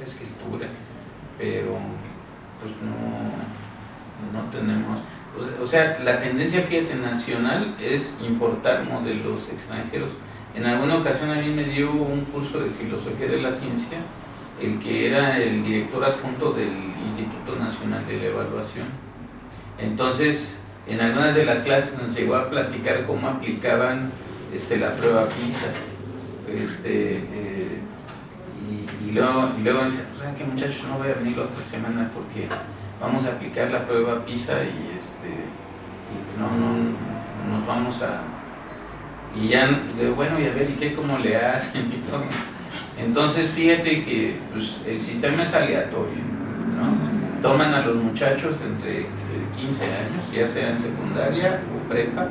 Escritura, pero pues no tenemos, o sea, la tendencia, fíjate, nacional es importar modelos extranjeros. En alguna ocasión a mí me dio un curso de filosofía de la ciencia el que era el director adjunto del Instituto Nacional de la Evaluación. Entonces, en algunas de las clases nos llegó a platicar cómo aplicaban la prueba PISA. Y luego decía, pues, ¿saben qué, muchachos? No voy a venir la otra semana porque vamos a aplicar la prueba PISA y no nos vamos a... Y ya, bueno, y a ver, ¿y qué, cómo le hacen? Entonces, fíjate que pues, el sistema es aleatorio, ¿no? Toman a los muchachos entre 15 años, ya sea en secundaria o prepa,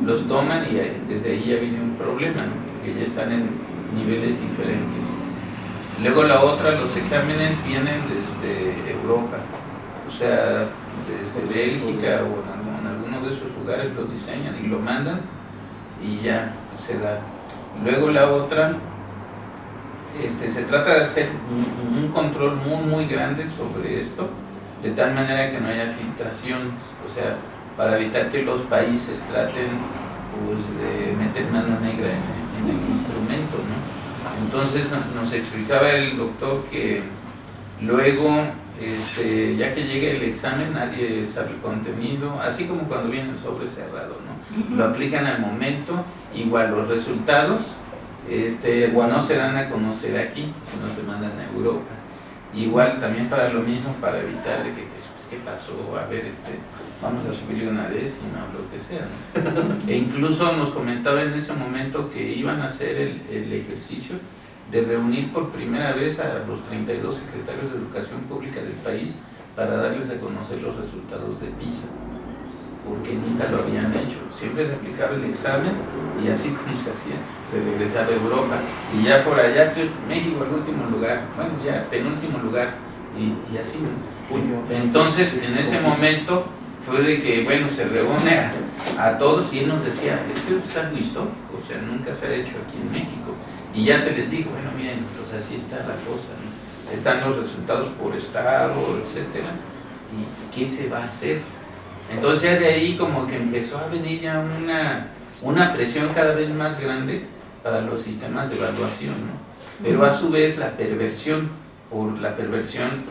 los toman y desde ahí ya viene un problema, ¿no? Porque ya están en niveles diferentes. Luego la otra, los exámenes vienen desde Europa, o sea, desde Bélgica o en alguno de esos lugares los diseñan y lo mandan y ya se da. Luego la otra, se trata de hacer un control muy grande sobre esto, de tal manera que no haya filtraciones, o sea, para evitar que los países traten pues, de meter mano negra en el instrumento, ¿no? Entonces nos explicaba el doctor que luego, ya que llegue el examen, nadie sabe el contenido, así como cuando viene el sobre cerrado, ¿no? Lo aplican al momento, igual los resultados no se dan a conocer aquí, sino se mandan a Europa. Igual también para lo mismo, para evitar de que pues, ¿qué pasó? A ver, vamos a subirle una décima o lo que sea, ¿no? E incluso nos comentaba en ese momento que iban a hacer el ejercicio de reunir por primera vez a los 32 secretarios de Educación Pública del país para darles a conocer los resultados de PISA, porque nunca lo habían hecho. Siempre se aplicaba el examen y así como se hacía, se regresaba a Europa. Y ya por allá, pues, México el último lugar, bueno, ya penúltimo lugar, y así, ¿no? Entonces, en ese momento fue de que, bueno, se reúne a todos y él nos decía, es que es algo histórico, o sea, nunca se ha hecho aquí en México. Y ya se les dijo, bueno, miren, pues así está la cosa, ¿no? Están los resultados por estado, etcétera, y ¿qué se va a hacer? Entonces ya de ahí como que empezó a venir ya una presión cada vez más grande para los sistemas de evaluación, ¿no? Pero a su vez la perversión, por la perversión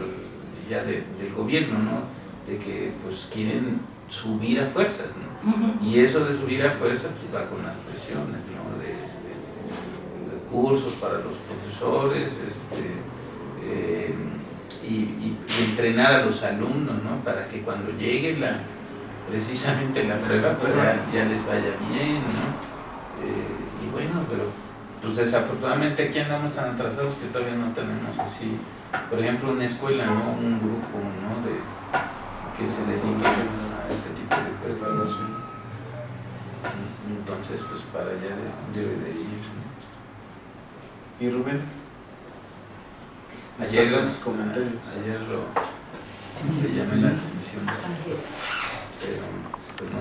ya del gobierno, ¿no? De que pues quieren subir a fuerzas, ¿no? Y eso de subir a fuerzas pues va con las presiones, ¿no? De cursos para los profesores, y entrenar a los alumnos, ¿no? Para que cuando llegue precisamente la prueba, pues ya les vaya bien, ¿no? Y bueno, pero pues desafortunadamente aquí andamos tan atrasados que todavía no tenemos así, por ejemplo, una escuela, ¿no? Un grupo, ¿no? Que se dedique a este tipo de cuestiones. Entonces, pues para allá debe de ir, ¿no? ¿Y Rubén? Ayer los comentarios. Ayer le llamé la atención, pero pues no